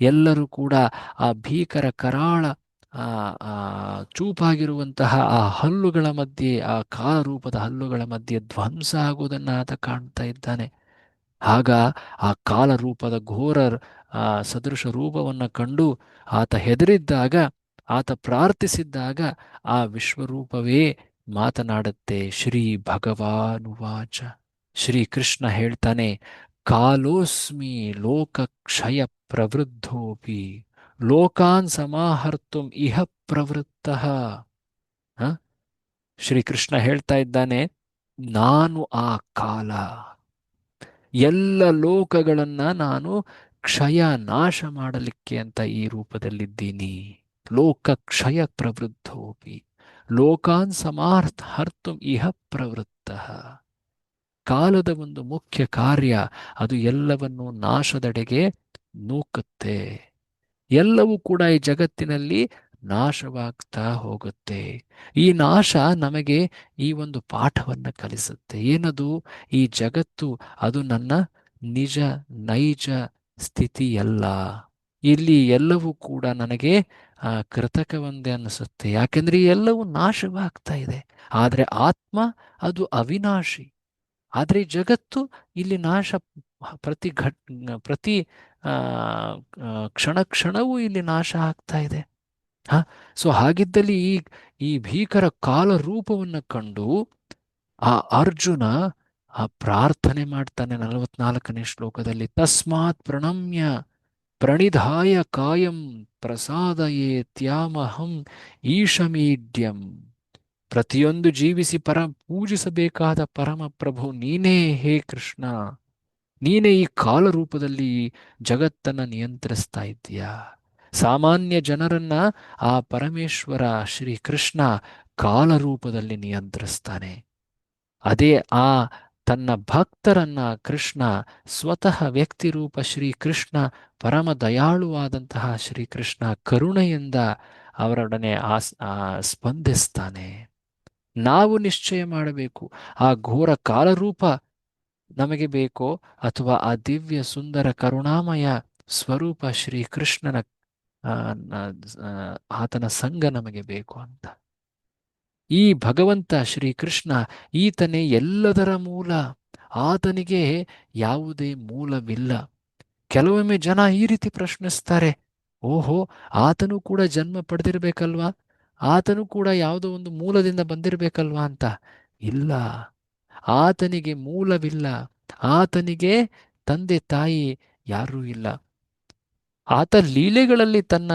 ಎಲ್ಲರೂ ಕೂಡ ಆ ಭೀಕರ ಕರಾಳ ಆ ಆ ಚೂಪಾಗಿರುವಂತಹ ಆ ಹಲ್ಲುಗಳ ಮಧ್ಯೆ, ಆ ಕಾಲರೂಪದ ಹಲ್ಲುಗಳ ಮಧ್ಯೆ ಧ್ವಂಸ ಆಗುವುದನ್ನು ಆತ ಕಾಣ್ತಾ ಇದ್ದಾನೆ. ಆಗ ಆ ಕಾಲರೂಪದ ಘೋರ ಸದೃಶ ರೂಪವನ್ನು ಕಂಡು ಆತ ಹೆದರಿದ್ದಾಗ, ಆತ ಪ್ರಾರ್ಥಿಸಿದ್ದಾಗ ಆ ವಿಶ್ವರೂಪವೇ ಮಾತನಾಡುತ್ತೆ. ಶ್ರೀ ಭಗವಾನುವಾಚ, ಶ್ರೀಕೃಷ್ಣ ಹೇಳ್ತಾನೆ, ಕಾಲೋಸ್ಮಿ ಲೋಕಕ್ಷಯ ಪ್ರವೃದ್ಧೋಪಿ ಲೋಕಾನ್ ಸಮಾಹರ್ತುಂ ಇಹ ಪ್ರವೃತ್ತಃ. ಶ್ರೀಕೃಷ್ಣ ಹೇಳ್ತಾ ಇದ್ದಾನೆ, ನಾನು ಆ ಕಾಲ, ಎಲ್ಲ ಲೋಕಗಳನ್ನ ನಾನು ಕ್ಷಯ ನಾಶ ಮಾಡಲಿಕ್ಕೆ ಅಂತ ಈ ರೂಪದಲ್ಲಿದ್ದೀನಿ. ಲೋಕ ಕ್ಷಯ ಪ್ರವೃದ್ಧೋಪಿ ಲೋಕಾನ್ ಹರ್ತುಂ ಇಹ ಪ್ರವೃತ್ತಃ. ಕಾಲದ ಒಂದು ಮುಖ್ಯ ಕಾರ್ಯ ಅದು ಎಲ್ಲವನ್ನು ನಾಶದೆಡೆಗೆ ನೂಕುತ್ತೆ. ಎಲ್ಲವೂ ಕೂಡ ಈ ಜಗತ್ತಿನಲ್ಲಿ ನಾಶವಾಗ್ತಾ ಹೋಗುತ್ತೆ. ಈ ನಾಶ ನಮಗೆ ಈ ಒಂದು ಪಾಠವನ್ನು ಕಲಿಸುತ್ತೆ. ಏನದು? ಈ ಜಗತ್ತು ಅದು ನನ್ನ ನಿಜ ನೈಜ ಸ್ಥಿತಿಯಲ್ಲ. ಇಲ್ಲಿ ಎಲ್ಲವೂ ಕೂಡ ನನಗೆ ಕೃತಕವೆಂದೇ ಅನಿಸುತ್ತೆ. ಯಾಕೆಂದ್ರೆ ಈ ಎಲ್ಲವೂ ನಾಶವಾಗ್ತಾ ಇದೆ. ಆದರೆ ಆತ್ಮ ಅದು ಅವಿನಾಶಿ. ಆದರೆ ಈ ಜಗತ್ತು ಇಲ್ಲಿ ನಾಶ ಪ್ರತಿ ಕ್ಷಣ ಕ್ಷಣವೂ ಇಲ್ಲಿ ನಾಶ ಆಗ್ತಾ ಇದೆ. ಸೊ ಹಾಗಿದ್ದಲ್ಲಿ ಈ ಭೀಕರ ಕಾಲ ರೂಪವನ್ನು ಕಂಡು ಆ ಅರ್ಜುನ ಆ ಪ್ರಾರ್ಥನೆ ಮಾಡ್ತಾನೆ 44ನೇ ಶ್ಲೋಕದಲ್ಲಿ, ತಸ್ಮಾತ್ ಪ್ರಣಮ್ಯ ಪ್ರಣಿಧಾಯ ಕಾಯಂ ಪ್ರಸಾದಯೇ ತ್ಯಾಮಹಂ ಈಶಮೀಡ್ಯಂ. ಪ್ರತಿಯೊಂದು ಜೀವಿಸಿ ಪೂಜಿಸಬೇಕಾದ ಪರಮ ಪ್ರಭು ನೀನೇ ಹೇ ಕೃಷ್ಣ. ನೀನೇ ಈ ಕಾಲರೂಪದಲ್ಲಿ ಜಗತ್ತನ್ನ ನಿಯಂತ್ರಿಸ್ತಾ ಇದ್ದೀಯಾ. ಸಾಮಾನ್ಯ ಜನರನ್ನ ಆ ಪರಮೇಶ್ವರ ಶ್ರೀಕೃಷ್ಣ ಕಾಲರೂಪದಲ್ಲಿ ನಿಯಂತ್ರಿಸ್ತಾನೆ. ಅದೇ ಆ ತನ್ನ ಭಕ್ತರನ್ನ ಕೃಷ್ಣ ಸ್ವತಃ ವ್ಯಕ್ತಿರೂಪ ಶ್ರೀಕೃಷ್ಣ, ಪರಮ ದಯಾಳುವಾದಂತಹ ಶ್ರೀಕೃಷ್ಣ ಕರುಣೆಯಿಂದ ಅವರೊಡನೆ ಸ್ಪಂದಿಸ್ತಾನೆ. ನಾವು ನಿಶ್ಚಯ ಮಾಡಬೇಕು, ಆ ಘೋರ ಕಾಲರೂಪ ನಮಗೆ ಬೇಕೋ ಅಥವಾ ಆ ದಿವ್ಯ ಸುಂದರ ಕರುಣಾಮಯ ಸ್ವರೂಪ ಶ್ರೀಕೃಷ್ಣನ ಆತನ ಸಂಘ ನಮಗೆ ಬೇಕು ಅಂತ. ಈ ಭಗವಂತ ಶ್ರೀಕೃಷ್ಣ ಈತನೇ ಎಲ್ಲದರ ಮೂಲ. ಆತನಿಗೆ ಯಾವುದೇ ಮೂಲವಿಲ್ಲ. ಕೆಲವೊಮ್ಮೆ ಜನ ಈ ರೀತಿ ಪ್ರಶ್ನಿಸ್ತಾರೆ, ಓಹೋ, ಆತನು ಕೂಡ ಜನ್ಮ ಪಡೆದಿರ್ಬೇಕಲ್ವಾ, ಆತನು ಕೂಡ ಯಾವುದೋ ಒಂದು ಮೂಲದಿಂದ ಬಂದಿರಬೇಕಲ್ವಾ ಅಂತ. ಇಲ್ಲ, ಆತನಿಗೆ ಮೂಲವಿಲ್ಲ. ಆತನಿಗೆ ತಂದೆ ತಾಯಿ ಯಾರೂ ಇಲ್ಲ. ಆತ ಲೀಲೆಗಳಲ್ಲಿ ತನ್ನ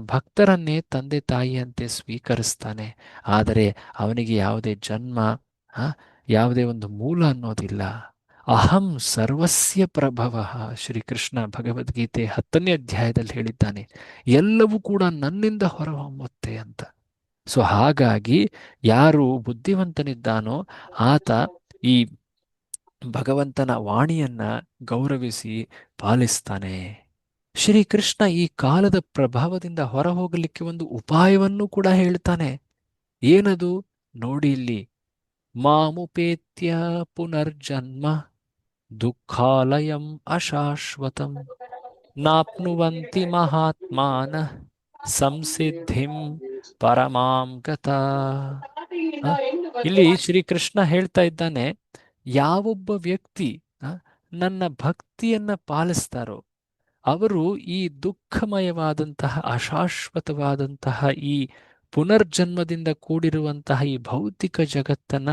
ಭಕ್ತರನ್ನೇ ತಂದೆ ತಾಯಿಯಂತೆ ಸ್ವೀಕರಿಸ್ತಾನೆ. ಆದರೆ ಅವನಿಗೆ ಯಾವುದೇ ಜನ್ಮ, ಯಾವುದೇ ಒಂದು ಮೂಲ ಅನ್ನೋದಿಲ್ಲ. ಅಹಂ ಸರ್ವಸ್ಯ ಪ್ರಭವ. ಶ್ರೀಕೃಷ್ಣ ಭಗವದ್ಗೀತೆ 10ನೇ ಅಧ್ಯಾಯದಲ್ಲಿ ಹೇಳಿದ್ದಾನೆ, ಎಲ್ಲವೂ ಕೂಡ ನನ್ನಿಂದ ಹೊರಹೊಮ್ಮುತ್ತೆ ಅಂತ. ಸೊ ಹಾಗಾಗಿ ಯಾರು ಬುದ್ಧಿವಂತನಿದ್ದಾನೋ ಆತ ಈ ಭಗವಂತನ ವಾಣಿಯನ್ನ ಗೌರವಿಸಿ ಪಾಲಿಸ್ತಾನೆ. ಶ್ರೀಕೃಷ್ಣ ಈ ಕಾಲದ ಪ್ರಭಾವದಿಂದ ಹೊರಹೋಗಲಿಕ್ಕೆ ಒಂದು ಉಪಾಯವನ್ನು ಕೂಡ ಹೇಳ್ತಾನೆ. ಏನದು ನೋಡಿ ಇಲ್ಲಿ, ಮಾಮುಪೇತ್ಯ ಪುನರ್ಜನ್ಮ ದುಃಖಾಲಯಂ ಅಶಾಶ್ವತಂ ನಾಪ್ನುವಂತಿ ಮಹಾತ್ಮಾನ ಸಂಸಿದ್ಧಿಂ ಪರಮಾಂ ಗತಾ. ಇಲ್ಲಿ ಶ್ರೀಕೃಷ್ಣ ಹೇಳ್ತಾ ಇದ್ದಾನೆ, ಯಾವೊಬ್ಬ ವ್ಯಕ್ತಿ ನನ್ನ ಭಕ್ತಿಯನ್ನ ಪಾಲಿಸ್ತಾರೋ ಅವರು ಈ ದುಃಖಮಯವಾದಂತಹ ಅಶಾಶ್ವತವಾದಂತಹ ಈ ಪುನರ್ಜನ್ಮದಿಂದ ಕೂಡಿರುವಂತಹ ಈ ಭೌತಿಕ ಜಗತ್ತನ್ನ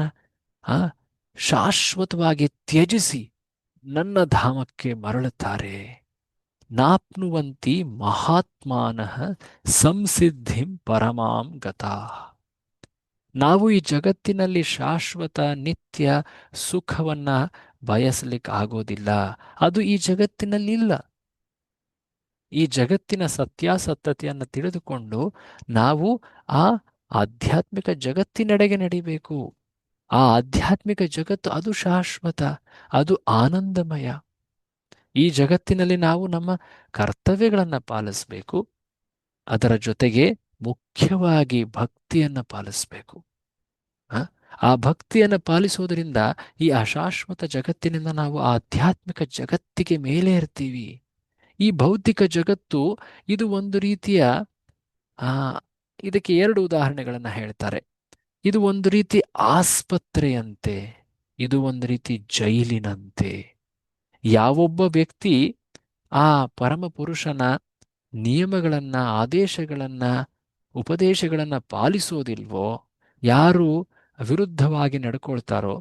ಶಾಶ್ವತವಾಗಿ ತ್ಯಜಿಸಿ ನನ್ನ ಧಾಮಕ್ಕೆ ಮರಳುತ್ತಾರೆ. ನಾಪ್ನುವಂತಿ ಮಹಾತ್ಮಾನಃ ಸಂಸಿದ್ಧಿಂ ಪರಮಾಂ ಗತಾ. ನಾವು ಈ ಜಗತ್ತಿನಲ್ಲಿ ಶಾಶ್ವತ ನಿತ್ಯ ಸುಖವನ್ನ ಬಯಸಲಿಕ್ಕೆ ಆಗೋದಿಲ್ಲ. ಅದು ಈ ಜಗತ್ತಿನಲ್ಲಿ ಇಲ್ಲ. ಈ ಜಗತ್ತಿನ ಸತ್ಯಾಸತ್ಯತೆಯನ್ನು ತಿಳಿದುಕೊಂಡು ನಾವು ಆ ಆಧ್ಯಾತ್ಮಿಕ ಜಗತ್ತಿನೆಡೆಗೆ ನಡಿಬೇಕು. ಆ ಆಧ್ಯಾತ್ಮಿಕ ಜಗತ್ತು ಅದು ಶಾಶ್ವತ, ಅದು ಆನಂದಮಯ. ಈ ಜಗತ್ತಿನಲ್ಲಿ ನಾವು ನಮ್ಮ ಕರ್ತವ್ಯಗಳನ್ನು ಪಾಲಿಸಬೇಕು. ಅದರ ಜೊತೆಗೆ ಮುಖ್ಯವಾಗಿ ಭಕ್ತಿಯನ್ನು ಪಾಲಿಸಬೇಕು. ಆ ಭಕ್ತಿಯನ್ನು ಪಾಲಿಸೋದ್ರಿಂದ ಈ ಅಶಾಶ್ವತ ಜಗತ್ತಿನಿಂದ ನಾವು ಆಧ್ಯಾತ್ಮಿಕ ಜಗತ್ತಿಗೆ ಮೇಲೆ ಇರ್ತೀವಿ. ಈ ಭೌತಿಕ ಜಗತ್ತು ಇದು ಒಂದು ರೀತಿಯ ಇದಕ್ಕೆ 2 ಉದಾಹರಣೆಗಳನ್ನು ಹೇಳ್ತಾರೆ. ಇದು ಒಂದು ರೀತಿ ಆಸ್ಪತ್ರೆಯಂತೆ, ಇದು ಒಂದು ರೀತಿ ಜೈಲಿನಂತೆ. ಯಾವೊಬ್ಬ ವ್ಯಕ್ತಿ ಆ ಪರಮಪುರುಷನ ನಿಯಮಗಳನ್ನು, ಆದೇಶಗಳನ್ನು, ಉಪದೇಶಗಳನ್ನು ಪಾಲಿಸೋದಿಲ್ವೋ, ಯಾರು ವಿರುದ್ಧವಾಗಿ ನಡ್ಕೊಳ್ತಾರೋ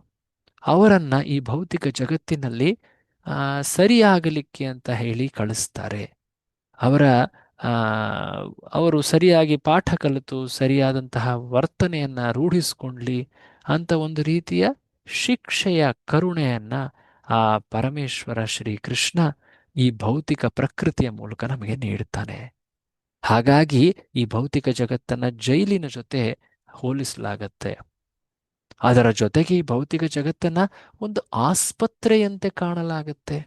ಅವರನ್ನ ಈ ಭೌತಿಕ ಜಗತ್ತಿನಲ್ಲಿ ಸರಿಯಾಗಲಿಕ್ಕೆ ಅಂತ ಹೇಳಿ ಕಳಿಸ್ತಾರೆ. ಅವರು ಸರಿಯಾಗಿ ಪಾಠ ಕಲಿತು ಸರಿಯಾದಂತಹ ವರ್ತನೆಯನ್ನು ರೂಢಿಸ್ಕೊಳ್ಳಿ ಅಂತ ಒಂದು ರೀತಿಯ ಶಿಕ್ಷೆಯ ಕರುಣೆಯನ್ನು ಆ ಪರಮೇಶ್ವರ ಶ್ರೀಕೃಷ್ಣ ಈ ಭೌತಿಕ ಪ್ರಕೃತಿಯ ಮೂಲಕ ನಮಗೆ ನೀಡುತ್ತಾನೆ. ಹಾಗಾಗಿ ಈ ಭೌತಿಕ ಜಗತ್ತನ್ನು ಜೈಲಿನ ಜೊತೆ ಹೋಲಿಸಲಾಗತ್ತೆ. ಅದರ ಜೊತೆಗೆ ಈ ಭೌತಿಕ ಜಗತ್ತನ್ನ ಒಂದು ಆಸ್ಪತ್ರೆಯಂತೆ ಕಾಣಲಾಗುತ್ತೆ.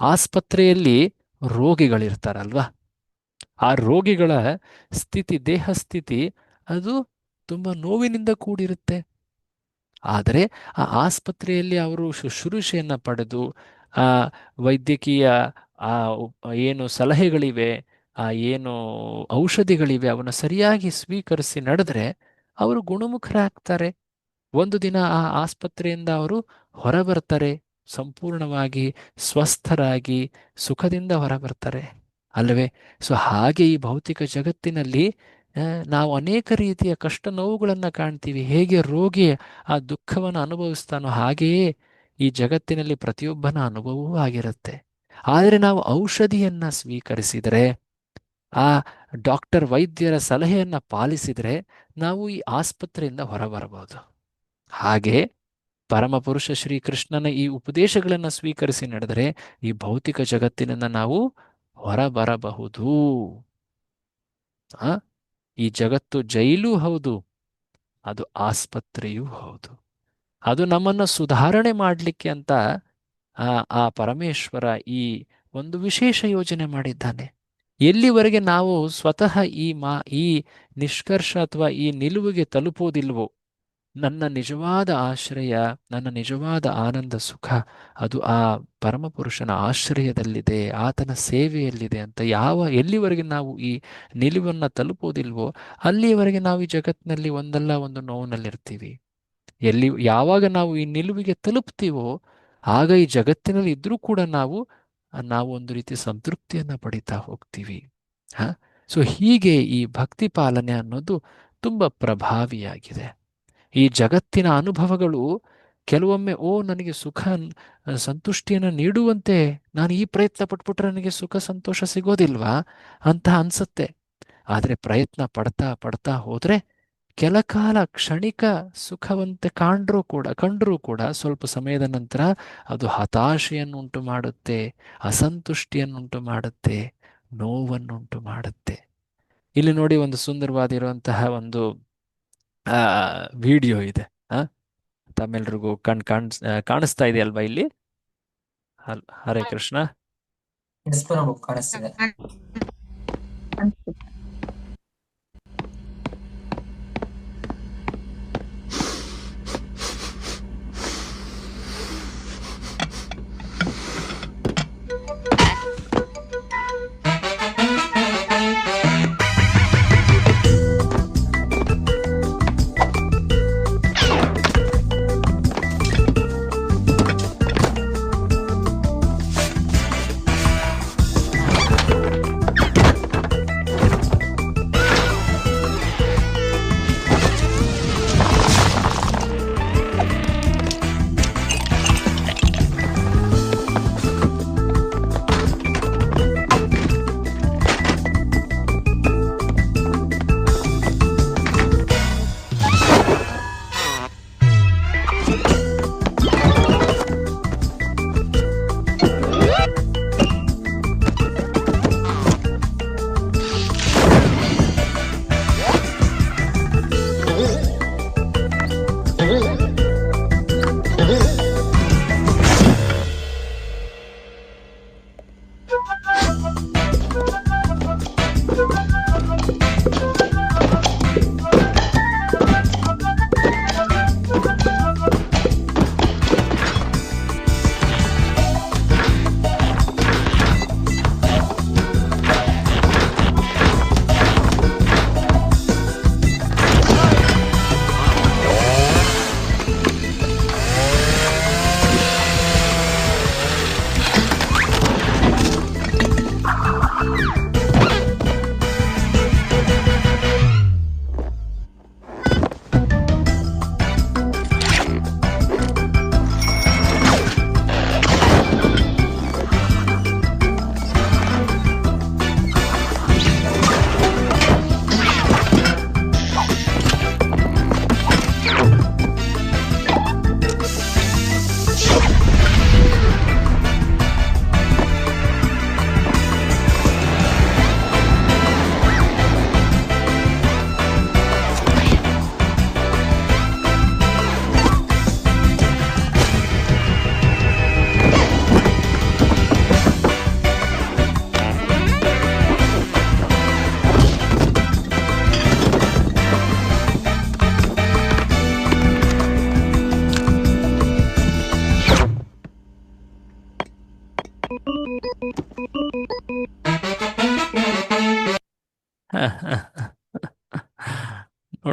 ಆಸ್ಪತ್ರೆಯಲ್ಲಿ ರೋಗಿಗಳಿರ್ತಾರಲ್ವಾ, ಆ ರೋಗಿಗಳ ಸ್ಥಿತಿ, ದೇಹ ಸ್ಥಿತಿ ಅದು ತುಂಬ ನೋವಿನಿಂದ ಕೂಡಿರುತ್ತೆ. ಆದರೆ ಆ ಆಸ್ಪತ್ರೆಯಲ್ಲಿ ಅವರು ಶುಶ್ರೂಷೆಯನ್ನು ಪಡೆದು ಆ ವೈದ್ಯಕೀಯ ಏನು ಸಲಹೆಗಳಿವೆ, ಏನು ಔಷಧಿಗಳಿವೆ ಅವನ್ನು ಸರಿಯಾಗಿ ಸ್ವೀಕರಿಸಿ ನಡೆದರೆ ಅವರು ಗುಣಮುಖರಾಗ್ತಾರೆ. ಒಂದು ದಿನ ಆ ಆಸ್ಪತ್ರೆಯಿಂದ ಅವರು ಹೊರಬರ್ತಾರೆ, ಸಂಪೂರ್ಣವಾಗಿ ಸ್ವಸ್ಥರಾಗಿ ಸುಖದಿಂದ ಹೊರಬರ್ತಾರೆ ಅಲ್ಲವೇ? ಸೊ ಹಾಗೆ ಈ ಭೌತಿಕ ಜಗತ್ತಿನಲ್ಲಿ ನಾವು ಅನೇಕ ರೀತಿಯ ಕಷ್ಟ ನೋವುಗಳನ್ನು ಕಾಣ್ತೀವಿ. ಹೇಗೆ ರೋಗಿ ಆ ದುಃಖವನ್ನು ಅನುಭವಿಸ್ತಾನೋ ಹಾಗೆಯೇ ಈ ಜಗತ್ತಿನಲ್ಲಿ ಪ್ರತಿಯೊಬ್ಬನ ಅನುಭವವೂ ಆಗಿರುತ್ತೆ. ಆದರೆ ನಾವು ಔಷಧಿಯನ್ನು ಸ್ವೀಕರಿಸಿದರೆ, ಆ ಡಾಕ್ಟರ್ ವೈದ್ಯರ ಸಲಹೆಯನ್ನು ಪಾಲಿಸಿದರೆ ನಾವು ಈ ಆಸ್ಪತ್ರೆಯಿಂದ ಹೊರಬರಬಹುದು. ಹಾಗೆ ಪರಮಪುರುಷ ಶ್ರೀಕೃಷ್ಣನ ಈ ಉಪದೇಶಗಳನ್ನು ಸ್ವೀಕರಿಸಿ ನಡೆದರೆ ಈ ಭೌತಿಕ ಜಗತ್ತಿನಿಂದ ನಾವು ಹೊರಬರಬಹುದು. ಈ ಜಗತ್ತು ಜೈಲೂ ಹೌದು, ಅದು ಆಸ್ಪತ್ರೆಯೂ ಹೌದು. ಅದು ನಮ್ಮನ್ನು ಸುಧಾರಣೆ ಮಾಡಲಿಕ್ಕೆ ಅಂತ ಆ ಪರಮೇಶ್ವರ ಈ ಒಂದು ವಿಶೇಷ ಯೋಜನೆ ಮಾಡಿದ್ದಾನೆ. ಎಲ್ಲಿವರೆಗೆ ನಾವು ಸ್ವತಃ ಈ ನಿಷ್ಕರ್ಷ ಅಥವಾ ಈ ನಿಲುವಿಗೆ ತಲುಪೋದಿಲ್ವೋ, ನನ್ನ ನಿಜವಾದ ಆಶ್ರಯ, ನನ್ನ ನಿಜವಾದ ಆನಂದ ಸುಖ ಅದು ಆ ಪರಮಪುರುಷನ ಆಶ್ರಯದಲ್ಲಿದೆ, ಆತನ ಸೇವೆಯಲ್ಲಿದೆ ಅಂತ ಎಲ್ಲಿವರೆಗೆ ನಾವು ಈ ನಿಲುವನ್ನು ತಲುಪೋದಿಲ್ವೋ ಅಲ್ಲಿಯವರೆಗೆ ನಾವು ಈ ಜಗತ್ತಿನಲ್ಲಿ ಒಂದಲ್ಲ ಒಂದು ನೋವಿನಲ್ಲಿರ್ತೀವಿ. ಯಾವಾಗ ನಾವು ಈ ನಿಲುವಿಗೆ ತಲುಪ್ತೀವೋ ಆಗ ಈ ಜಗತ್ತಿನಲ್ಲಿ ಇದ್ರೂ ಕೂಡ ನಾವು ಒಂದು ರೀತಿ ಸಂತೃಪ್ತಿಯನ್ನು ಪಡಿತಾ ಹೋಗ್ತೀವಿ. ಸೊ ಹೀಗೆ ಈ ಭಕ್ತಿ ಪಾಲನೆ ಅನ್ನೋದು ತುಂಬ ಪ್ರಭಾವಿಯಾಗಿದೆ. ಈ ಜಗತ್ತಿನ ಅನುಭವಗಳು ಕೆಲವೊಮ್ಮೆ ನನಗೆ ಸುಖ ಸಂತುಷ್ಟಿಯನ್ನು ನೀಡುವಂತೆ ನಾನು ಈ ಪ್ರಯತ್ನ ಪಟ್ಬಿಟ್ರೆ ನನಗೆ ಸುಖ ಸಂತೋಷ ಸಿಗೋದಿಲ್ವಾ ಅಂತ ಅನ್ಸುತ್ತೆ. ಆದರೆ ಪ್ರಯತ್ನ ಪಡ್ತಾ ಹೋದರೆ ಕೆಲಕಾಲ ಕ್ಷಣಿಕ ಸುಖವಂತೆ ಕಂಡ್ರೂ ಕೂಡ ಸ್ವಲ್ಪ ಸಮಯದ ನಂತರ ಅದು ಹತಾಶೆಯನ್ನುಂಟು ಮಾಡುತ್ತೆ, ಅಸಂತುಷ್ಟಿಯನ್ನುಂಟು ಮಾಡುತ್ತೆ, ನೋವನ್ನುಂಟು ಮಾಡುತ್ತೆ. ಇಲ್ಲಿ ನೋಡಿ, ಒಂದು ಸುಂದರವಾಗಿರುವಂತಹ ಒಂದು ವಿಡಿಯೋ ಇದೆ. ತಮ್ಮೆಲ್ರಿಗೂ ಕಾಣಿಸ್ತಾ ಇದೆ ಅಲ್ವಾ ಇಲ್ಲಿ? ಹರೇ ಕೃಷ್ಣ. ಕಾಣಿಸ್ತಿದೆ.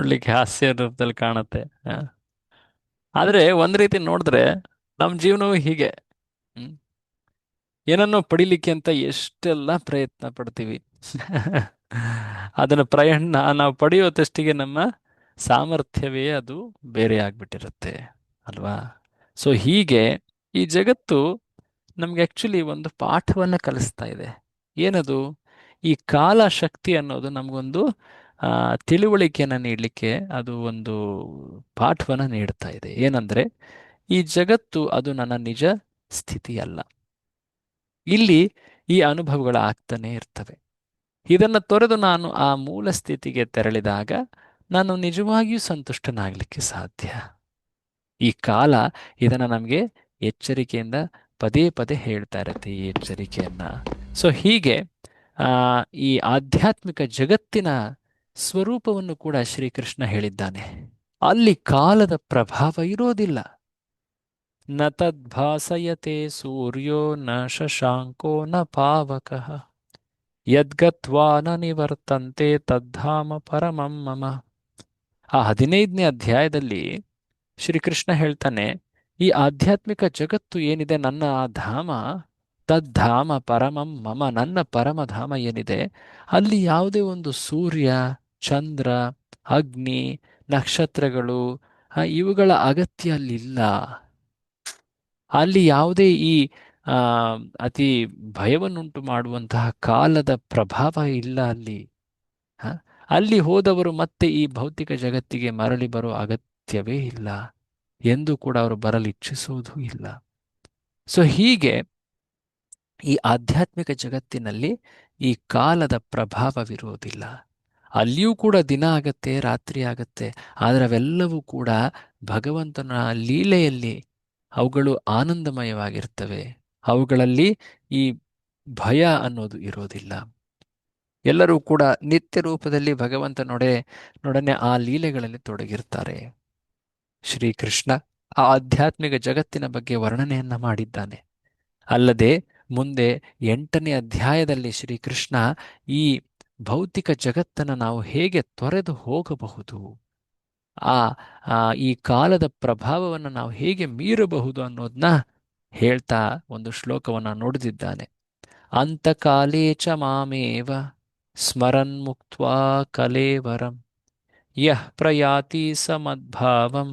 ನೋಡ್ಲಿಕ್ಕೆ ಹಾಸ್ಯ ರೂಪದಲ್ಲಿ ಕಾಣುತ್ತೆ. ಆದ್ರೆ ಒಂದ್ ರೀತಿ ನೋಡಿದ್ರೆ ನಮ್ಮ ಜೀವನವು ಹೀಗೆ. ಹ್ಮ್ ಏನನ್ನೋ ಪಡಿಲಿಕ್ಕೆ ಅಂತ ಎಷ್ಟೆಲ್ಲ ಪ್ರಯತ್ನ ಪಡ್ತೀವಿ. ಅದನ್ನ ಪ್ರಯತ್ನ ನಾವು ಪಡೆಯುವಷ್ಟಕ್ಕೆ ನಮ್ಮ ಸಾಮರ್ಥ್ಯವೇ ಅದು ಬೇರೆ ಆಗ್ಬಿಟ್ಟಿರುತ್ತೆ ಅಲ್ವಾ? ಸೊ ಹೀಗೆ ಈ ಜಗತ್ತು ನಮ್ಗೆ ಆಕ್ಚುಲಿ ಒಂದು ಪಾಠವನ್ನ ಕಲಿಸ್ತಾ ಇದೆ. ಏನದು? ಈ ಕಾಲ ಶಕ್ತಿ ಅನ್ನೋದು ನಮಗೊಂದು ತಿಳುವಳಿಕೆಯನ್ನ ನೀಡಲಿಕ್ಕೆ ಅದು ಒಂದು ಪಾಠವನ್ನ ನೀಡ್ತಾ ಇದೆ. ಏನಂದ್ರೆ ಈ ಜಗತ್ತು ಅದು ನನ್ನ ನಿಜ ಸ್ಥಿತಿ ಅಲ್ಲ. ಇಲ್ಲಿ ಈ ಅನುಭವಗಳು ಆಗ್ತಾನೆ ಇರ್ತವೆ. ಇದನ್ನು ತೊರೆದು ನಾನು ಆ ಮೂಲ ಸ್ಥಿತಿಗೆ ತೆರಳಿದಾಗ ನಾನು ನಿಜವಾಗಿಯೂ ಸಂತುಷ್ಟನಾಗಲಿಕ್ಕೆ ಸಾಧ್ಯ. ಈ ಕಾಲ ಇದನ್ನ ನಮಗೆ ಎಚ್ಚರಿಕೆಯಿಂದ ಪದೇ ಪದೇ ಹೇಳ್ತಾ ಇರುತ್ತೆ, ಈ ಎಚ್ಚರಿಕೆಯನ್ನ. ಸೊ ಹೀಗೆ ಈ ಆಧ್ಯಾತ್ಮಿಕ ಜಗತ್ತಿನ ಸ್ವರೂಪವನ್ನು ಕೂಡ ಶ್ರೀಕೃಷ್ಣ ಹೇಳಿದ್ದಾನೆ. ಅಲ್ಲಿ ಕಾಲದ ಪ್ರಭಾವ ಇರೋದಿಲ್ಲ. ನ ತದ್ಭಾಸಯತೆ ಸೂರ್ಯೋ ನ ಶಶಾಂಕೋ ನ ಪಾವಕಃ ಯದ್ಗತ್ವಾ ನ ನಿವರ್ತಂತೆ ತದ್ಧಾಮ ಪರಮಂ ಮಮ. ಆ 15ನೇ ಅಧ್ಯಾಯದಲ್ಲಿ ಶ್ರೀಕೃಷ್ಣ ಹೇಳ್ತಾನೆ, ಈ ಆಧ್ಯಾತ್ಮಿಕ ಜಗತ್ತು ಏನಿದೆ, ನನ್ನ ಆ ಧಾಮ, ತದ್ಧಾಮ ಪರಮಂ ಮಮ, ನನ್ನ ಪರಮಧಾಮ ಏನಿದೆ, ಅಲ್ಲಿ ಯಾವುದೇ ಒಂದು ಸೂರ್ಯ, ಚಂದ್ರ, ಅಗ್ನಿ, ನಕ್ಷತ್ರಗಳು ಇವುಗಳ ಅಗತ್ಯ ಅಲ್ಲಿಲ್ಲ. ಅಲ್ಲಿ ಯಾವುದೇ ಈ ಅತಿ ಭಯವನ್ನುಂಟು ಮಾಡುವಂತಹ ಕಾಲದ ಪ್ರಭಾವ ಇಲ್ಲ ಅಲ್ಲಿ. ಅಲ್ಲಿ ಹೋದವರು ಮತ್ತೆ ಈ ಭೌತಿಕ ಜಗತ್ತಿಗೆ ಮರಳಿ ಬರೋ ಅಗತ್ಯವೇ ಇಲ್ಲ ಎಂದು ಕೂಡ ಅವರು ಬರಲು ಇಚ್ಛಿಸುವುದೂ ಇಲ್ಲ. ಸೊ ಹೀಗೆ ಈ ಆಧ್ಯಾತ್ಮಿಕ ಜಗತ್ತಿನಲ್ಲಿ ಈ ಕಾಲದ ಪ್ರಭಾವವಿರುವುದಿಲ್ಲ. ಅಲ್ಲಿಯೂ ಕೂಡ ದಿನ ಆಗತ್ತೆ, ರಾತ್ರಿ ಆಗತ್ತೆ, ಆದರೆ ಅವೆಲ್ಲವೂ ಕೂಡ ಭಗವಂತನ ಲೀಲೆಯಲ್ಲಿ ಅವುಗಳು ಆನಂದಮಯವಾಗಿರ್ತವೆ. ಅವುಗಳಲ್ಲಿ ಈ ಭಯ ಅನ್ನೋದು ಇರೋದಿಲ್ಲ. ಎಲ್ಲರೂ ಕೂಡ ನಿತ್ಯ ರೂಪದಲ್ಲಿ ಭಗವಂತನೊಡನೆ ಆ ಲೀಲೆಗಳಲ್ಲಿ ತೊಡಗಿರ್ತಾರೆ. ಶ್ರೀಕೃಷ್ಣ ಆ ಆಧ್ಯಾತ್ಮಿಕ ಜಗತ್ತಿನ ಬಗ್ಗೆ ವರ್ಣನೆಯನ್ನ ಮಾಡಿದ್ದಾನೆ. ಅಲ್ಲದೆ ಮುಂದೆ 8ನೇ ಅಧ್ಯಾಯದಲ್ಲಿ ಶ್ರೀಕೃಷ್ಣ ಈ ಭೌತಿಕ ಜಗತ್ತನ್ನು ನಾವು ಹೇಗೆ ತೊರೆದು ಹೋಗಬಹುದು, ಈ ಕಾಲದ ಪ್ರಭಾವವನ್ನು ನಾವು ಹೇಗೆ ಮೀರಬಹುದು ಅನ್ನೋದನ್ನ ಹೇಳ್ತಾ ಒಂದು ಶ್ಲೋಕವನ್ನು ನುಡಿದಿದ್ದಾನೆ. ಅಂತಕಾಲೇ ಚ ಮಾಮೇವ ಸ್ಮರನ್ ಮುಕ್ತ್ವಾ ಕಲೇವರಂ ಯಃ ಪ್ರಯಾತಿ ಸ ಮದ್ಭಾವಂ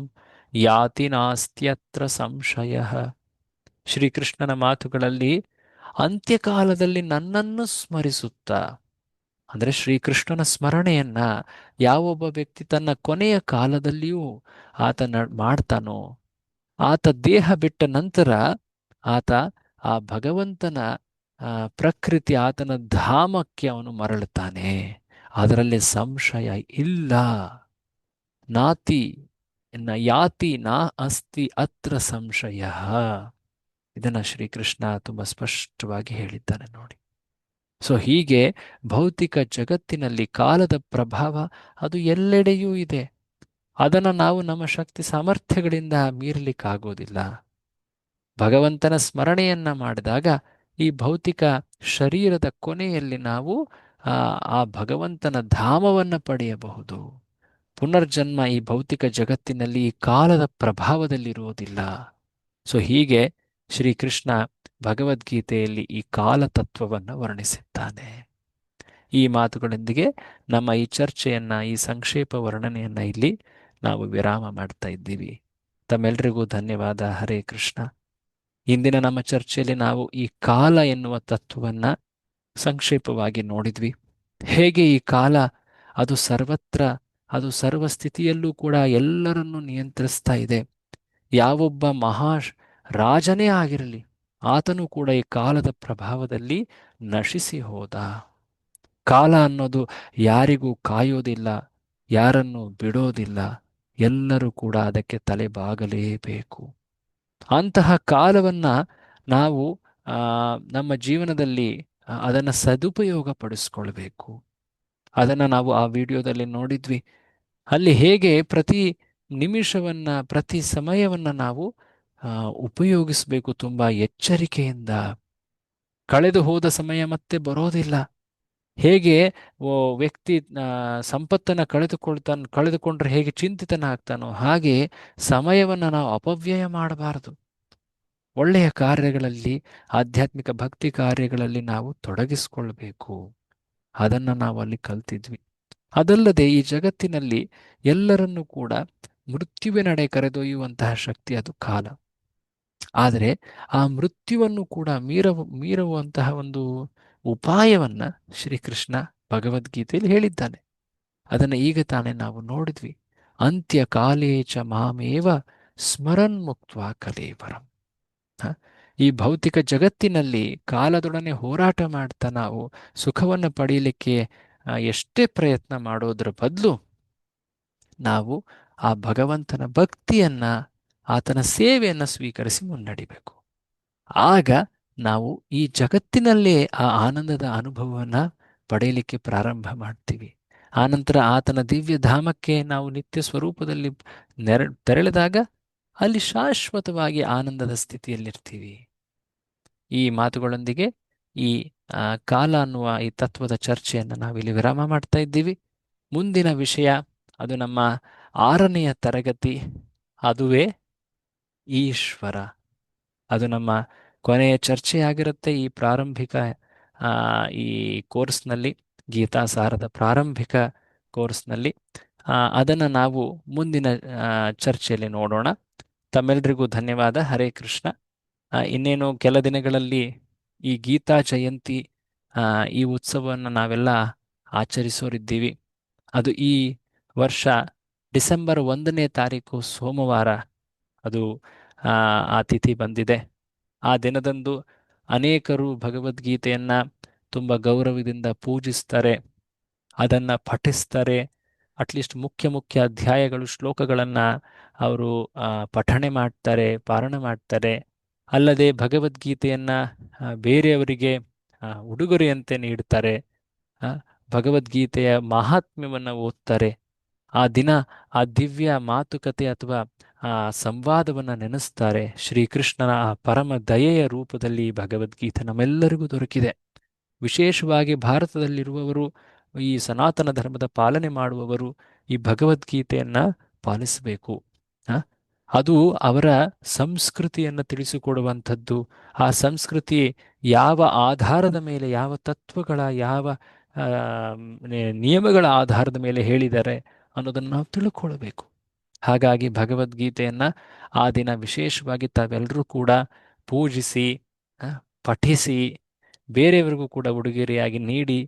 ಯಾತಿ ನಾಸ್ತ್ಯತ್ರ ಸಂಶಯಃ. ಶ್ರೀಕೃಷ್ಣನ ಮಾತುಗಳಲ್ಲಿ ಅಂತ್ಯಕಾಲದಲ್ಲಿ ನನ್ನನ್ನು ಸ್ಮರಿಸುತ್ತಾ, ಅಂದರೆ ಶ್ರೀಕೃಷ್ಣನ ಸ್ಮರಣೆಯನ್ನ ಯಾವೊಬ್ಬ ವ್ಯಕ್ತಿ ತನ್ನ ಕೊನೆಯ ಕಾಲದಲ್ಲಿಯೂ ಆತ ಮಾಡ್ತಾನೋ, ಆತ ದೇಹ ಬಿಟ್ಟ ನಂತರ ಆತ ಆ ಭಗವಂತನ ಪ್ರಕೃತಿ, ಆತನ ಧಾಮಕ್ಕೆ ಅವನು ಮರಳುತ್ತಾನೆ. ಅದರಲ್ಲಿ ಸಂಶಯ ಇಲ್ಲ. ಯಾತಿ ನಾ ಅಸ್ತಿ ಅತ್ರ ಸಂಶಯ. ಇದನ್ನ ಶ್ರೀಕೃಷ್ಣ ತುಂಬಾ ಸ್ಪಷ್ಟವಾಗಿ ಹೇಳಿದ್ದಾನೆ ನೋಡಿ. ಸೊ ಹೀಗೆ ಭೌತಿಕ ಜಗತ್ತಿನಲ್ಲಿ ಕಾಲದ ಪ್ರಭಾವ ಅದು ಎಲ್ಲೆಡೆಯೂ ಇದೆ. ಅದನ್ನು ನಾವು ನಮ್ಮ ಶಕ್ತಿ ಸಾಮರ್ಥ್ಯಗಳಿಂದ ಮೀರಲಿಕ್ಕಾಗೋದಿಲ್ಲ. ಭಗವಂತನ ಸ್ಮರಣೆಯನ್ನ ಮಾಡಿದಾಗ ಈ ಭೌತಿಕ ಶರೀರದ ಕೊನೆಯಲ್ಲಿ ನಾವು ಆ ಭಗವಂತನ ಧಾಮವನ್ನು ಪಡೆಯಬಹುದು. ಪುನರ್ಜನ್ಮ ಈ ಭೌತಿಕ ಜಗತ್ತಿನಲ್ಲಿ ಈ ಕಾಲದ ಪ್ರಭಾವದಲ್ಲಿರುವುದಿಲ್ಲ. ಸೊ ಹೀಗೆ ಶ್ರೀಕೃಷ್ಣ ಭಗವದ್ಗೀತೆಯಲ್ಲಿ ಈ ಕಾಲತತ್ವವನ್ನು ವರ್ಣಿಸಿದ್ದಾನೆ. ಈ ಮಾತುಗಳೊಂದಿಗೆ ನಮ್ಮ ಈ ಚರ್ಚೆಯನ್ನ, ಈ ಸಂಕ್ಷೇಪ ವರ್ಣನೆಯನ್ನ ಇಲ್ಲಿ ನಾವು ವಿರಾಮ ಮಾಡ್ತಾ ಇದ್ದೀವಿ. ತಮ್ಮೆಲ್ಲರಿಗೂ ಧನ್ಯವಾದ. ಹರೇ ಕೃಷ್ಣ. ಇಂದಿನ ನಮ್ಮ ಚರ್ಚೆಯಲ್ಲಿ ನಾವು ಈ ಕಾಲ ಎನ್ನುವ ತತ್ವವನ್ನ ಸಂಕ್ಷೇಪವಾಗಿ ನೋಡಿದ್ವಿ. ಹೇಗೆ ಈ ಕಾಲ ಅದು ಸರ್ವತ್ರ, ಅದು ಸರ್ವ ಸ್ಥಿತಿಯಲ್ಲೂ ಕೂಡ ಎಲ್ಲರನ್ನೂ ನಿಯಂತ್ರಿಸ್ತಾ ಇದೆ. ಯಾವೊಬ್ಬ ರಾಜನೇ ಆಗಿರಲಿ, ಆತನು ಕೂಡ ಈ ಕಾಲದ ಪ್ರಭಾವದಲ್ಲಿ ನಶಿಸಿ ಹೋದ. ಕಾಲ ಅನ್ನೋದು ಯಾರಿಗೂ ಕಾಯೋದಿಲ್ಲ, ಯಾರನ್ನು ಬಿಡೋದಿಲ್ಲ. ಎಲ್ಲರೂ ಕೂಡ ಅದಕ್ಕೆ ತಲೆಬಾಗಲೇಬೇಕು. ಅಂತಹ ಕಾಲವನ್ನ ನಾವು ನಮ್ಮ ಜೀವನದಲ್ಲಿ ಅದನ್ನು ಸದುಪಯೋಗ ಪಡಿಸ್ಕೊಳ್ಬೇಕು. ಅದನ್ನು ನಾವು ಆ ವಿಡಿಯೋದಲ್ಲಿ ನೋಡಿದ್ವಿ. ಅಲ್ಲಿ ಹೇಗೆ ಪ್ರತಿ ನಿಮಿಷವನ್ನ, ಪ್ರತಿ ಸಮಯವನ್ನ ನಾವು ಉಪಯೋಗಿಸಬೇಕು ತುಂಬ ಎಚ್ಚರಿಕೆಯಿಂದ. ಕಳೆದು ಹೋದ ಸಮಯ ಮತ್ತೆ ಬರೋದಿಲ್ಲ. ಹೇಗೆ ವ್ಯಕ್ತಿ ಸಂಪತ್ತನ್ನು ಕಳೆದುಕೊಂಡ್ರೆ ಹೇಗೆ ಚಿಂತಿತನಾಗ್ತಾನೋ ಹಾಗೆ ಸಮಯವನ್ನು ನಾವು ಅಪವ್ಯಯ ಮಾಡಬಾರದು. ಒಳ್ಳೆಯ ಕಾರ್ಯಗಳಲ್ಲಿ, ಆಧ್ಯಾತ್ಮಿಕ ಭಕ್ತಿ ಕಾರ್ಯಗಳಲ್ಲಿ ನಾವು ತೊಡಗಿಸಿಕೊಳ್ಬೇಕು. ಅದನ್ನು ನಾವು ಅಲ್ಲಿ ಕಲ್ತಿದ್ವಿ. ಅದಲ್ಲದೆ ಈ ಜಗತ್ತಿನಲ್ಲಿ ಎಲ್ಲರನ್ನೂ ಕೂಡ ಮೃತ್ಯುವಿನಡೆ ಕರೆದೊಯ್ಯುವಂತಹ ಶಕ್ತಿ ಅದು ಕಾಲ. ಆದರೆ ಆ ಮೃತ್ಯುವನ್ನು ಕೂಡ ಮೀರುವಂತಹ ಒಂದು ಉಪಾಯವನ್ನ ಶ್ರೀಕೃಷ್ಣ ಭಗವದ್ಗೀತೆಯಲ್ಲಿ ಹೇಳಿದ್ದಾನೆ. ಅದನ್ನು ಈಗ ತಾನೇ ನಾವು ನೋಡಿದ್ವಿ. ಅಂತ್ಯ ಕಾಲೇಚ ಮಾಮೇವ ಸ್ಮರನ್ ಮುಕ್ತ್ವಾ ಕಲೇವರಂ. ಈ ಭೌತಿಕ ಜಗತ್ತಿನಲ್ಲಿ ಕಾಲದೊಡನೆ ಹೋರಾಟ ಮಾಡ್ತಾ ನಾವು ಸುಖವನ್ನು ಪಡೆಯಲಿಕ್ಕೆ ಎಷ್ಟೇ ಪ್ರಯತ್ನ ಮಾಡೋದ್ರ ಬದಲು ನಾವು ಆ ಭಗವಂತನ ಭಕ್ತಿಯನ್ನ, ಆತನ ಸೇವೆಯನ್ನು ಸ್ವೀಕರಿಸಿ ಮುನ್ನಡಿಬೇಕು. ಆಗ ನಾವು ಈ ಜಗತ್ತಿನಲ್ಲೇ ಆ ಆನಂದದ ಅನುಭವವನ್ನು ಪಡೆಯಲಿಕ್ಕೆ ಪ್ರಾರಂಭ ಮಾಡ್ತೀವಿ. ಆನಂತರ ಆತನ ದಿವ್ಯ ಧಾಮಕ್ಕೆ ನಾವು ನಿತ್ಯ ಸ್ವರೂಪದಲ್ಲಿ ತೆರಳಿದಾಗ ಅಲ್ಲಿ ಶಾಶ್ವತವಾಗಿ ಆನಂದದ ಸ್ಥಿತಿಯಲ್ಲಿರ್ತೀವಿ. ಈ ಮಾತುಗಳೊಂದಿಗೆ ಈ ಕಾಲ ಅನ್ನುವ ಈ ತತ್ವದ ಚರ್ಚೆಯನ್ನು ನಾವಿಲ್ಲಿ ವಿರಾಮ ಮಾಡ್ತಾ ಇದ್ದೀವಿ. ಮುಂದಿನ ವಿಷಯ ಅದು ನಮ್ಮ 6ನೆಯ ತರಗತಿ, ಅದುವೇ ಈಶ್ವರ. ಅದು ನಮ್ಮ ಕೊನೆಯ ಚರ್ಚೆಯಾಗಿರುತ್ತೆ ಈ ಪ್ರಾರಂಭಿಕ ಈ ಕೋರ್ಸ್ನಲ್ಲಿ, ಗೀತಾಸಾರದ ಪ್ರಾರಂಭಿಕ ಕೋರ್ಸ್ನಲ್ಲಿ. ಅದನ್ನು ನಾವು ಮುಂದಿನ ಚರ್ಚೆಯಲ್ಲಿ ನೋಡೋಣ. ತಮ್ಮೆಲ್ಲರಿಗೂ ಧನ್ಯವಾದ. ಹರೇ ಕೃಷ್ಣ. ಇನ್ನೇನು ಕೆಲ ದಿನಗಳಲ್ಲಿ ಈ ಗೀತಾ ಜಯಂತಿ, ಈ ಉತ್ಸವವನ್ನು ನಾವೆಲ್ಲ ಆಚರಿಸೋರಿದ್ದೀವಿ. ಅದು ಈ ವರ್ಷ ಡಿಸೆಂಬರ್ 1ನೇ ತಾರೀಕು ಸೋಮವಾರ ಅದು ಆ ತಿಥಿ ಬಂದಿದೆ. ಆ ದಿನದಂದು ಅನೇಕರು ಭಗವದ್ಗೀತೆಯನ್ನು ತುಂಬ ಗೌರವದಿಂದ ಪೂಜಿಸ್ತಾರೆ, ಅದನ್ನು ಪಠಿಸ್ತಾರೆ. ಅಟ್ಲೀಸ್ಟ್ ಮುಖ್ಯ ಅಧ್ಯಾಯಗಳು, ಶ್ಲೋಕಗಳನ್ನು ಅವರು ಪಠಣೆ ಮಾಡ್ತಾರೆ, ಪಾರಾಯಣ ಮಾಡ್ತಾರೆ. ಅಲ್ಲದೆ ಭಗವದ್ಗೀತೆಯನ್ನು ಬೇರೆಯವರಿಗೆ ಉಡುಗೊರೆಯಂತೆ ನೀಡ್ತಾರೆ. ಭಗವದ್ಗೀತೆಯ ಮಹಾತ್ಮ್ಯವನ್ನು ಓದ್ತಾರೆ. ಆ ದಿನ ಆ ದಿವ್ಯ ಮಾತುಕತೆ ಅಥವಾ ಆ ಸಂವಾದವನ್ನು ನೆನೆಸ್ತಾರೆ. ಶ್ರೀಕೃಷ್ಣನ ಆ ಪರಮ ದಯೆಯ ರೂಪದಲ್ಲಿ ಭಗವದ್ಗೀತೆ ನಮ್ಮೆಲ್ಲರಿಗೂ ದೊರಕಿದೆ. ವಿಶೇಷವಾಗಿ ಭಾರತದಲ್ಲಿರುವವರು, ಈ ಸನಾತನ ಧರ್ಮದ ಪಾಲನೆ ಮಾಡುವವರು ಈ ಭಗವದ್ಗೀತೆಯನ್ನು ಪಾಲಿಸಬೇಕು. ಅದು ಅವರ ಸಂಸ್ಕೃತಿಯನ್ನು ತಿಳಿಸಿಕೊಡುವಂಥದ್ದು. ಆ ಸಂಸ್ಕೃತಿ ಯಾವ ಆಧಾರದ ಮೇಲೆ, ಯಾವ ತತ್ವಗಳ, ಯಾವ ನಿಯಮಗಳ ಆಧಾರದ ಮೇಲೆ ಹೇಳಿದ್ದಾರೆ ಅನ್ನೋದನ್ನು ನಾವು ತಿಳ್ಕೊಳ್ಬೇಕು. ಹಾಗಾಗಿ ಭಗವದ್ಗೀತೆಯನ್ನು ಆ ದಿನ ವಿಶೇಷವಾಗಿ ತಾವೆಲ್ಲರೂ ಕೂಡ ಪೂಜಿಸಿ, ಪಠಿಸಿ, ಬೇರೆಯವರಿಗೂ ಕೂಡ ಉಡುಗೊರೆಯಾಗಿ ನೀಡಿ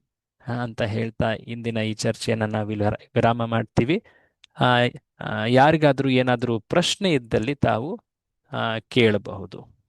ಅಂತ ಹೇಳ್ತಾ ಇಂದಿನ ಈ ಚರ್ಚೆಯನ್ನು ನಾವು ವಿರಾಮ ಮಾಡ್ತೀವಿ. ಯಾರಿಗಾದರೂ ಏನಾದರೂ ಪ್ರಶ್ನೆ ಇದ್ದಲ್ಲಿ ತಾವು ಕೇಳಬಹುದು.